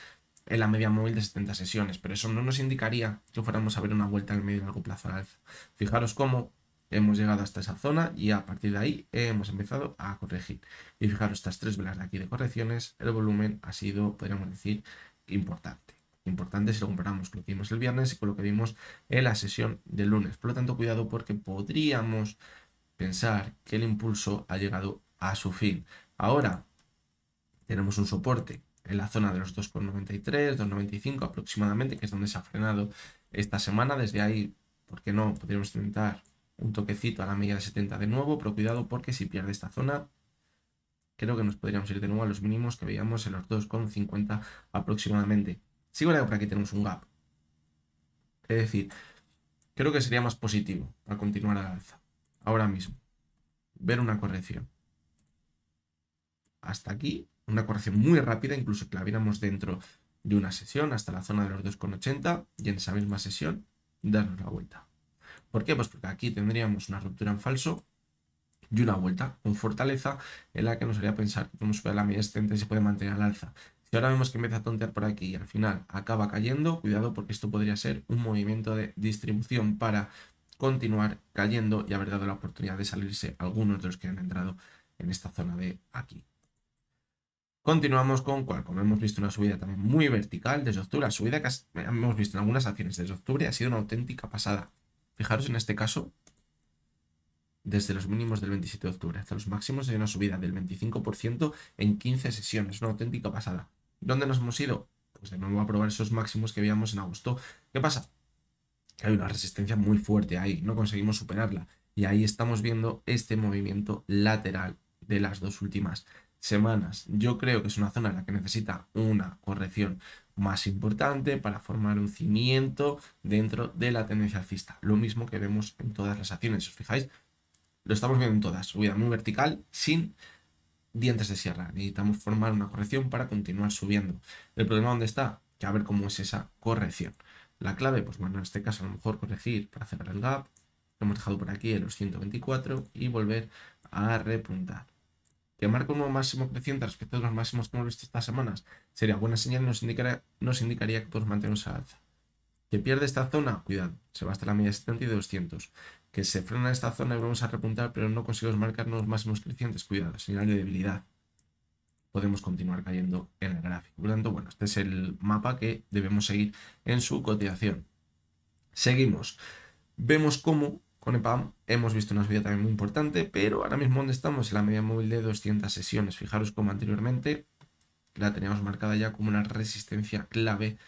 en la media móvil de 70 sesiones, pero eso no nos indicaría que fuéramos a ver una vuelta al medio y largo plazo al alza. Fijaros cómo hemos llegado hasta esa zona y a partir de ahí hemos empezado a corregir. Y fijaros, estas tres velas de aquí de correcciones, el volumen ha sido, podríamos decir, importante. Importante si lo comparamos con lo que vimos el viernes y con lo que vimos en la sesión del lunes. Por lo tanto, cuidado porque podríamos pensar que el impulso ha llegado a su fin. Ahora tenemos un soporte en la zona de los 2,93, 2,95 aproximadamente, que es donde se ha frenado esta semana. Desde ahí, ¿por qué no? Podríamos intentar un toquecito a la media de 70 de nuevo, pero cuidado porque si pierde esta zona, creo que nos podríamos ir de nuevo a los mínimos que veíamos en los 2,50 aproximadamente. Sí, verdad que por aquí tenemos un gap. Es decir, creo que sería más positivo para continuar al alza. Ahora mismo, ver una corrección hasta aquí, una corrección muy rápida, incluso que la viéramos dentro de una sesión hasta la zona de los 2,80 y en esa misma sesión darnos la vuelta. ¿Por qué? Pues porque aquí tendríamos una ruptura en falso y una vuelta con fortaleza en la que nos haría pensar que podemos subir a la media extendida y se puede mantener al alza. Si ahora vemos que empieza a tontear por aquí y al final acaba cayendo, cuidado porque esto podría ser un movimiento de distribución para continuar cayendo y haber dado la oportunidad de salirse algunos de los que han entrado en esta zona de aquí. Continuamos con Qualcomm. Hemos visto una subida también muy vertical desde octubre. La subida que hemos visto en algunas acciones desde octubre ha sido una auténtica pasada. Fijaros en este caso, desde los mínimos del 27 de octubre hasta los máximos hay una subida del 25% en 15 sesiones. Una auténtica pasada. ¿Dónde nos hemos ido? Pues de nuevo a probar esos máximos que veíamos en agosto. ¿Qué pasa? Que hay una resistencia muy fuerte ahí. No conseguimos superarla. Y ahí estamos viendo este movimiento lateral de las dos últimas semanas. Yo creo que es una zona en la que necesita una corrección más importante para formar un cimiento dentro de la tendencia alcista. Lo mismo que vemos en todas las acciones. Si os fijáis, lo estamos viendo en todas. Subida muy vertical, sin dientes de sierra. Necesitamos formar una corrección para continuar subiendo. ¿El problema dónde está? Que a ver cómo es esa corrección. La clave, pues bueno, en este caso a lo mejor corregir para cerrar el gap. Lo hemos dejado por aquí en los 124 y volver a repuntar. Que marca un nuevo máximo creciente respecto a los máximos que hemos visto estas semanas sería buena señal y nos indicaría que podemos mantenernos a alza. Que pierde esta zona, cuidado, se va hasta la media de 70 y de 200. Que se frena esta zona y vamos a repuntar, pero no conseguimos marcar nuevos máximos crecientes, cuidado, señal de debilidad. Podemos continuar cayendo en el gráfico. Por lo tanto, bueno, este es el mapa que debemos seguir en su cotización. Seguimos. Vemos cómo con EPAM hemos visto una subida también muy importante, pero ahora mismo donde estamos en la media móvil de 200 sesiones. Fijaros como anteriormente la teníamos marcada ya como una resistencia clave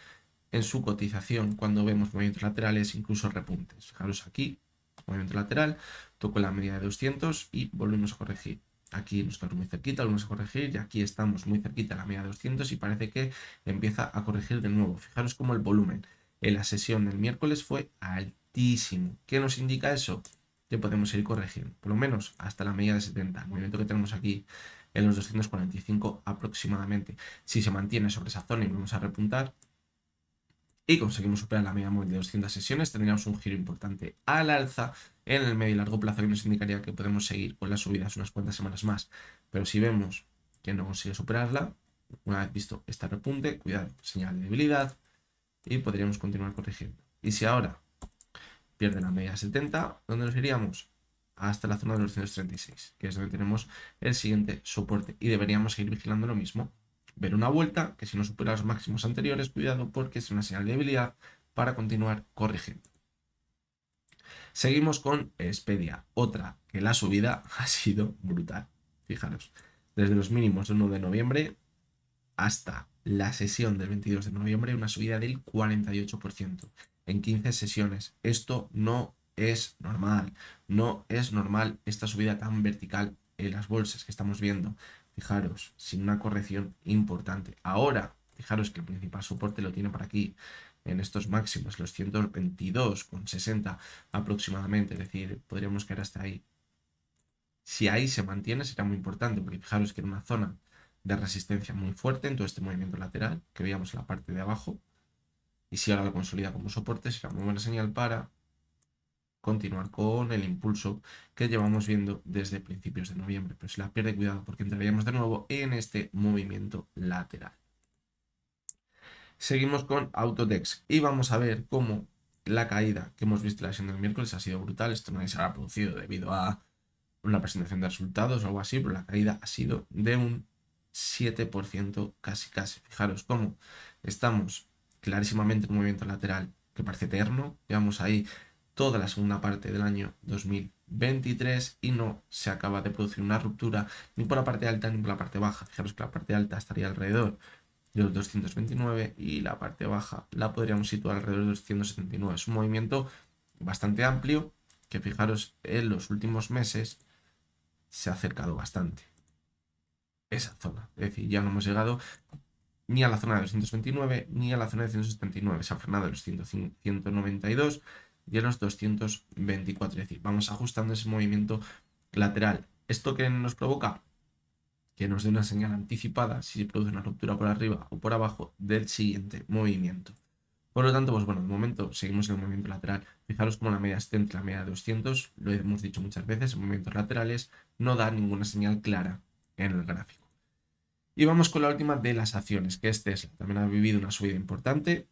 en su cotización cuando vemos movimientos laterales, incluso repuntes. Fijaros aquí, movimiento lateral, toco la media de 200 y volvemos a corregir. Aquí nos quedamos muy cerquita, volvemos a corregir y aquí estamos muy cerquita a la media de 200 y parece que empieza a corregir de nuevo. Fijaros cómo el volumen en la sesión del miércoles fue altísimo. ¿Qué nos indica eso? Que podemos ir corrigiendo, por lo menos hasta la media de 70, el movimiento que tenemos aquí en los 245 aproximadamente. Si se mantiene sobre esa zona y vamos a repuntar, y conseguimos superar la media móvil de 200 sesiones, tendríamos un giro importante al alza en el medio y largo plazo que nos indicaría que podemos seguir con las subidas unas cuantas semanas más. Pero si vemos que no consigue superarla, una vez visto este repunte, cuidado, señal de debilidad y podríamos continuar corrigiendo. Y si ahora pierde la media 70, ¿dónde nos iríamos? Hasta la zona de los 236, que es donde tenemos el siguiente soporte y deberíamos seguir vigilando lo mismo. Ver una vuelta que si no supera los máximos anteriores, cuidado porque es una señal de debilidad para continuar corrigiendo. Seguimos con Expedia, otra que la subida ha sido brutal. Fijaros, desde los mínimos del 1 de noviembre hasta la sesión del 22 de noviembre, una subida del 48% en 15 sesiones. Esto no es normal, no es normal esta subida tan vertical en las bolsas que estamos viendo. Fijaros, sin una corrección importante. Ahora, fijaros que el principal soporte lo tiene por aquí, en estos máximos, los 122,60 aproximadamente, es decir, podríamos caer hasta ahí. Si ahí se mantiene será muy importante, porque fijaros que era una zona de resistencia muy fuerte en todo este movimiento lateral que veíamos en la parte de abajo, y si ahora lo consolida como soporte será muy buena señal para continuar con el impulso que llevamos viendo desde principios de noviembre, pero si la pierde, cuidado porque entraríamos de nuevo en este movimiento lateral. Seguimos con Autodex y vamos a ver cómo la caída que hemos visto en la sesión del miércoles ha sido brutal. Esto no se habrá producido debido a una presentación de resultados o algo así, pero la caída ha sido de un 7% casi. Fijaros cómo estamos clarísimamente en un movimiento lateral que parece eterno. Llevamos ahí toda la segunda parte del año 2023 y no se acaba de producir una ruptura ni por la parte alta ni por la parte baja. Fijaros que la parte alta estaría alrededor de los 229 y la parte baja la podríamos situar alrededor de los 279. Es un movimiento bastante amplio que, fijaros, en los últimos meses se ha acercado bastante esa zona. Es decir, ya no hemos llegado ni a la zona de los 229 ni a la zona de 179. Se ha frenado en los 192 y en los 224. Es decir, vamos ajustando ese movimiento lateral. ¿Esto qué nos provoca? Que nos dé una señal anticipada si se produce una ruptura por arriba o por abajo del siguiente movimiento. Por lo tanto, pues bueno, de momento seguimos en el movimiento lateral. Fijaros como la media extendente, la media de 200, lo hemos dicho muchas veces, en movimientos laterales no da ninguna señal clara en el gráfico. Y vamos con la última de las acciones, que es Tesla. También ha vivido una subida importante,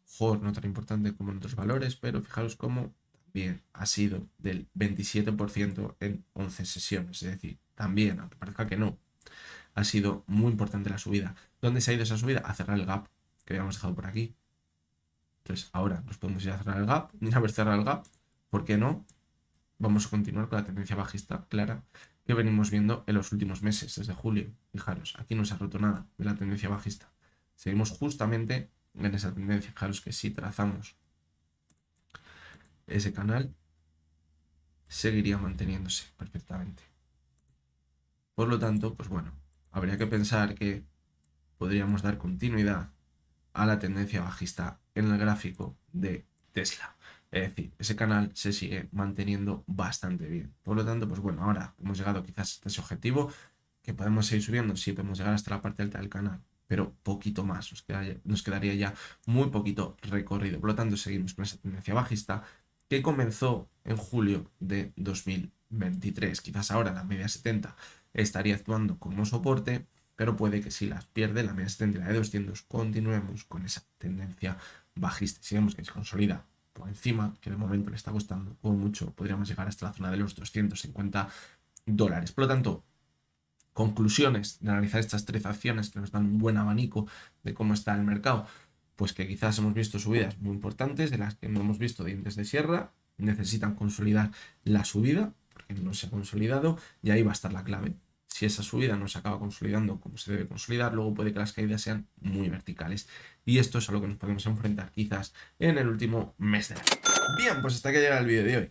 mejor no tan importante como en otros valores, pero fijaros cómo también ha sido del 27% en 11 sesiones. Es decir, también, aunque parezca que no, ha sido muy importante la subida. ¿Dónde se ha ido esa subida? A cerrar el gap que habíamos dejado por aquí. Entonces ahora nos podemos ir a cerrar el gap, ni a ver cerrar el gap, ¿por qué no? Vamos a continuar con la tendencia bajista clara que venimos viendo en los últimos meses, desde julio. Fijaros, aquí no se ha roto nada de la tendencia bajista. Seguimos justamente en esa tendencia. Fijaros que si trazamos ese canal, seguiría manteniéndose perfectamente. Por lo tanto, pues bueno, habría que pensar que podríamos dar continuidad a la tendencia bajista en el gráfico de Tesla. Es decir, ese canal se sigue manteniendo bastante bien. Por lo tanto, pues bueno, ahora hemos llegado quizás hasta ese objetivo, que podemos seguir subiendo, sí, podemos llegar hasta la parte alta del canal, pero poquito más, nos quedaría ya muy poquito recorrido. Por lo tanto, seguimos con esa tendencia bajista que comenzó en julio de 2023. Quizás ahora la media 70 estaría actuando como soporte, pero puede que si las pierde la media 70 y la de 200 continuemos con esa tendencia bajista. Si vemos que se consolida por encima, que de momento le está costando como mucho, podríamos llegar hasta la zona de los $250. Por lo tanto, conclusiones de analizar estas tres acciones que nos dan un buen abanico de cómo está el mercado, pues que quizás hemos visto subidas muy importantes de las que no hemos visto dientes de sierra, necesitan consolidar la subida porque no se ha consolidado y ahí va a estar la clave. Si esa subida no se acaba consolidando como se debe consolidar, luego puede que las caídas sean muy verticales. Y esto es a lo que nos podemos enfrentar quizás en el último mes del año. Bien, pues hasta que llega el vídeo de hoy.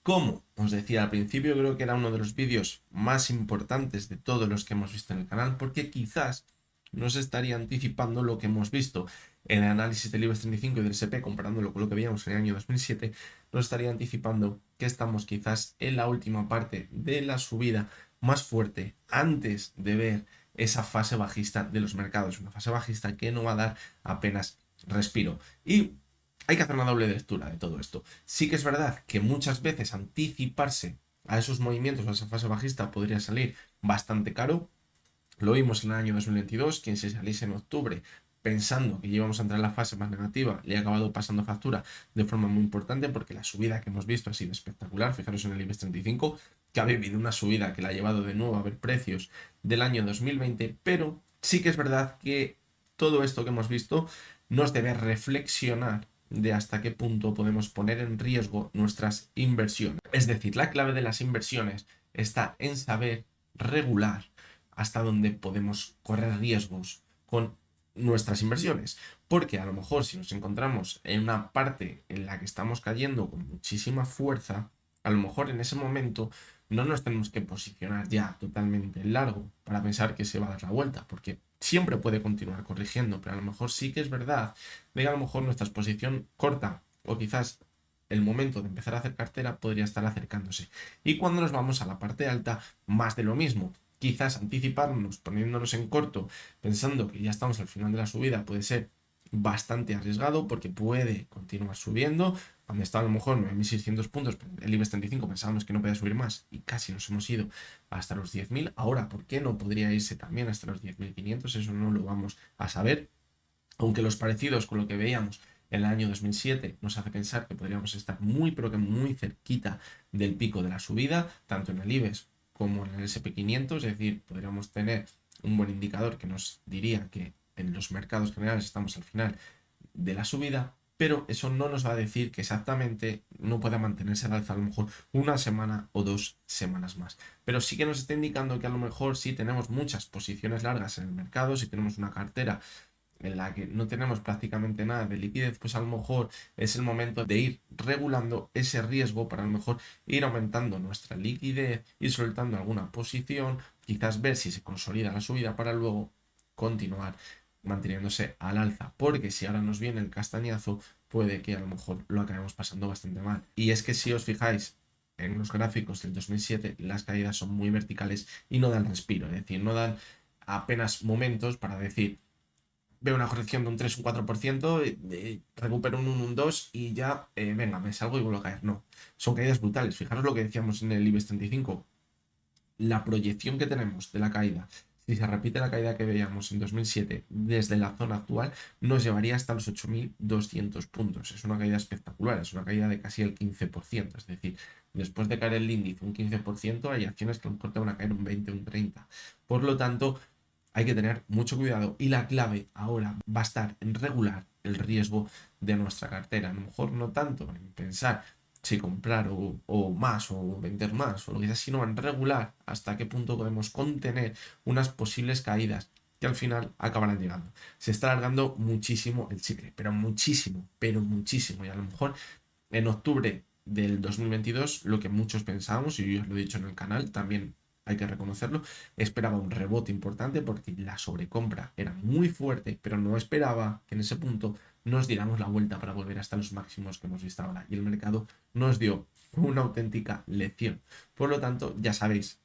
Como os decía al principio, creo que era uno de los vídeos más importantes de todos los que hemos visto en el canal, porque quizás nos estaría anticipando lo que hemos visto en el análisis del IBEX 35 y del S&P, comparándolo con lo que veíamos en el año 2007, nos estaría anticipando que estamos quizás en la última parte de la subida más fuerte antes de ver esa fase bajista de los mercados, una fase bajista que no va a dar apenas respiro. Y hay que hacer una doble lectura de todo esto. Sí que es verdad que muchas veces anticiparse a esos movimientos, a esa fase bajista, podría salir bastante caro. Lo vimos en el año 2022, quien se saliese en octubre pensando que íbamos a entrar en la fase más negativa, le ha acabado pasando factura de forma muy importante porque la subida que hemos visto ha sido espectacular. Fijaros en el IBEX 35, que ha vivido una subida que la ha llevado de nuevo a ver precios del año 2020, pero sí que es verdad que todo esto que hemos visto nos debe reflexionar de hasta qué punto podemos poner en riesgo nuestras inversiones. Es decir, la clave de las inversiones está en saber regular hasta dónde podemos correr riesgos con nuestras inversiones. Porque a lo mejor si nos encontramos en una parte en la que estamos cayendo con muchísima fuerza, a lo mejor en ese momento no nos tenemos que posicionar ya totalmente en largo para pensar que se va a dar la vuelta, porque siempre puede continuar corrigiendo, pero a lo mejor sí que es verdad de que a lo mejor nuestra exposición corta o quizás el momento de empezar a hacer cartera podría estar acercándose. Y cuando nos vamos a la parte alta, más de lo mismo. Quizás anticiparnos, poniéndonos en corto, pensando que ya estamos al final de la subida, puede ser bastante arriesgado porque puede continuar subiendo. Cuando está a lo mejor 9.600 puntos, el IBEX 35 pensábamos que no podía subir más y casi nos hemos ido hasta los 10.000. Ahora, ¿por qué no podría irse también hasta los 10.500? Eso no lo vamos a saber. Aunque los parecidos con lo que veíamos en el año 2007 nos hace pensar que podríamos estar muy, pero que muy cerquita del pico de la subida, tanto en el IBEX como en el SP500, es decir, podríamos tener un buen indicador que nos diría que en los mercados generales estamos al final de la subida, pero eso no nos va a decir que exactamente no pueda mantenerse al alza a lo mejor una semana o 2 semanas más. Pero sí que nos está indicando que a lo mejor si tenemos muchas posiciones largas en el mercado, si tenemos una cartera en la que no tenemos prácticamente nada de liquidez, pues a lo mejor es el momento de ir regulando ese riesgo para a lo mejor ir aumentando nuestra liquidez, ir soltando alguna posición, quizás ver si se consolida la subida para luego continuar manteniéndose al alza, porque si ahora nos viene el castañazo, puede que a lo mejor lo acabemos pasando bastante mal. Y es que si os fijáis en los gráficos del 2007, las caídas son muy verticales y no dan respiro, es decir, no dan apenas momentos para decir veo una corrección de un 3 un 4%, recupero un 1 un 2 y ya, venga, me salgo y vuelvo a caer. No, son caídas brutales. Fijaros lo que decíamos en el IBEX 35, la proyección que tenemos de la caída. Si se repite la caída que veíamos en 2007 desde la zona actual, nos llevaría hasta los 8.200 puntos. Es una caída espectacular, es una caída de casi el 15%. Es decir, después de caer el índice un 15%, hay acciones que a lo mejor te van a caer un 20, un 30%. Por lo tanto, hay que tener mucho cuidado y la clave ahora va a estar en regular el riesgo de nuestra cartera. A lo mejor no tanto en pensar si comprar o más o vender más o lo que sea, sino en regular hasta qué punto podemos contener unas posibles caídas que al final acabarán llegando. Se está alargando muchísimo el chicle, pero muchísimo. Y a lo mejor en octubre del 2022, lo que muchos pensábamos, y yo os lo he dicho en el canal, también hay que reconocerlo, esperaba un rebote importante porque la sobrecompra era muy fuerte, pero no esperaba que en ese punto nos diéramos la vuelta para volver hasta los máximos que hemos visto ahora. Y el mercado nos dio una auténtica lección. Por lo tanto, ya sabéis,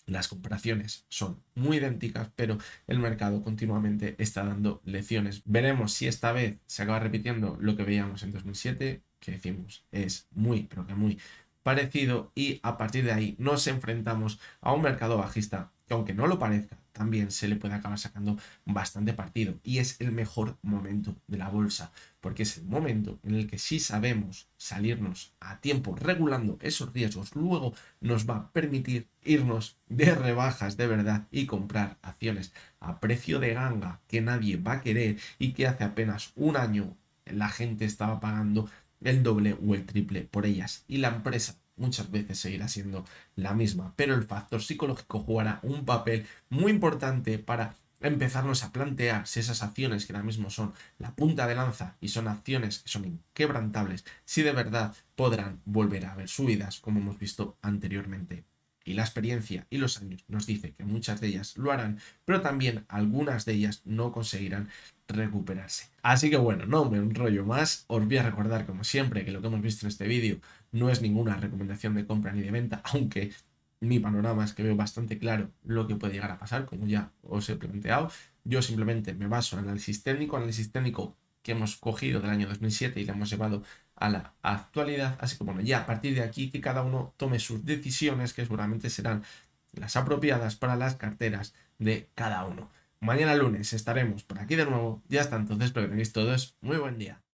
las comparaciones son muy idénticas, pero el mercado continuamente está dando lecciones. Veremos si esta vez se acaba repitiendo lo que veíamos en 2007, que decimos es muy, pero que muy parecido, y a partir de ahí nos enfrentamos a un mercado bajista que, aunque no lo parezca, también se le puede acabar sacando bastante partido, y es el mejor momento de la bolsa, porque es el momento en el que si sabemos salirnos a tiempo regulando esos riesgos, luego nos va a permitir irnos de rebajas de verdad y comprar acciones a precio de ganga que nadie va a querer y que hace apenas un año la gente estaba pagando el doble o el triple por ellas, y la empresa muchas veces seguirá siendo la misma, pero el factor psicológico jugará un papel muy importante para empezarnos a plantear si esas acciones que ahora mismo son la punta de lanza y son acciones que son inquebrantables, si de verdad podrán volver a haber subidas como hemos visto anteriormente. Y la experiencia y los años nos dice que muchas de ellas lo harán, pero también algunas de ellas no conseguirán recuperarse. Así que bueno, no me enrollo más, os voy a recordar como siempre que lo que hemos visto en este vídeo no es ninguna recomendación de compra ni de venta, aunque mi panorama es que veo bastante claro lo que puede llegar a pasar, como ya os he planteado. Yo simplemente me baso en análisis técnico que hemos cogido del año 2007 y la hemos llevado a la actualidad. Así que bueno, ya a partir de aquí que cada uno tome sus decisiones, que seguramente serán las apropiadas para las carteras de cada uno. Mañana lunes estaremos por aquí de nuevo. Ya hasta entonces, espero que tengáis todos muy buen día.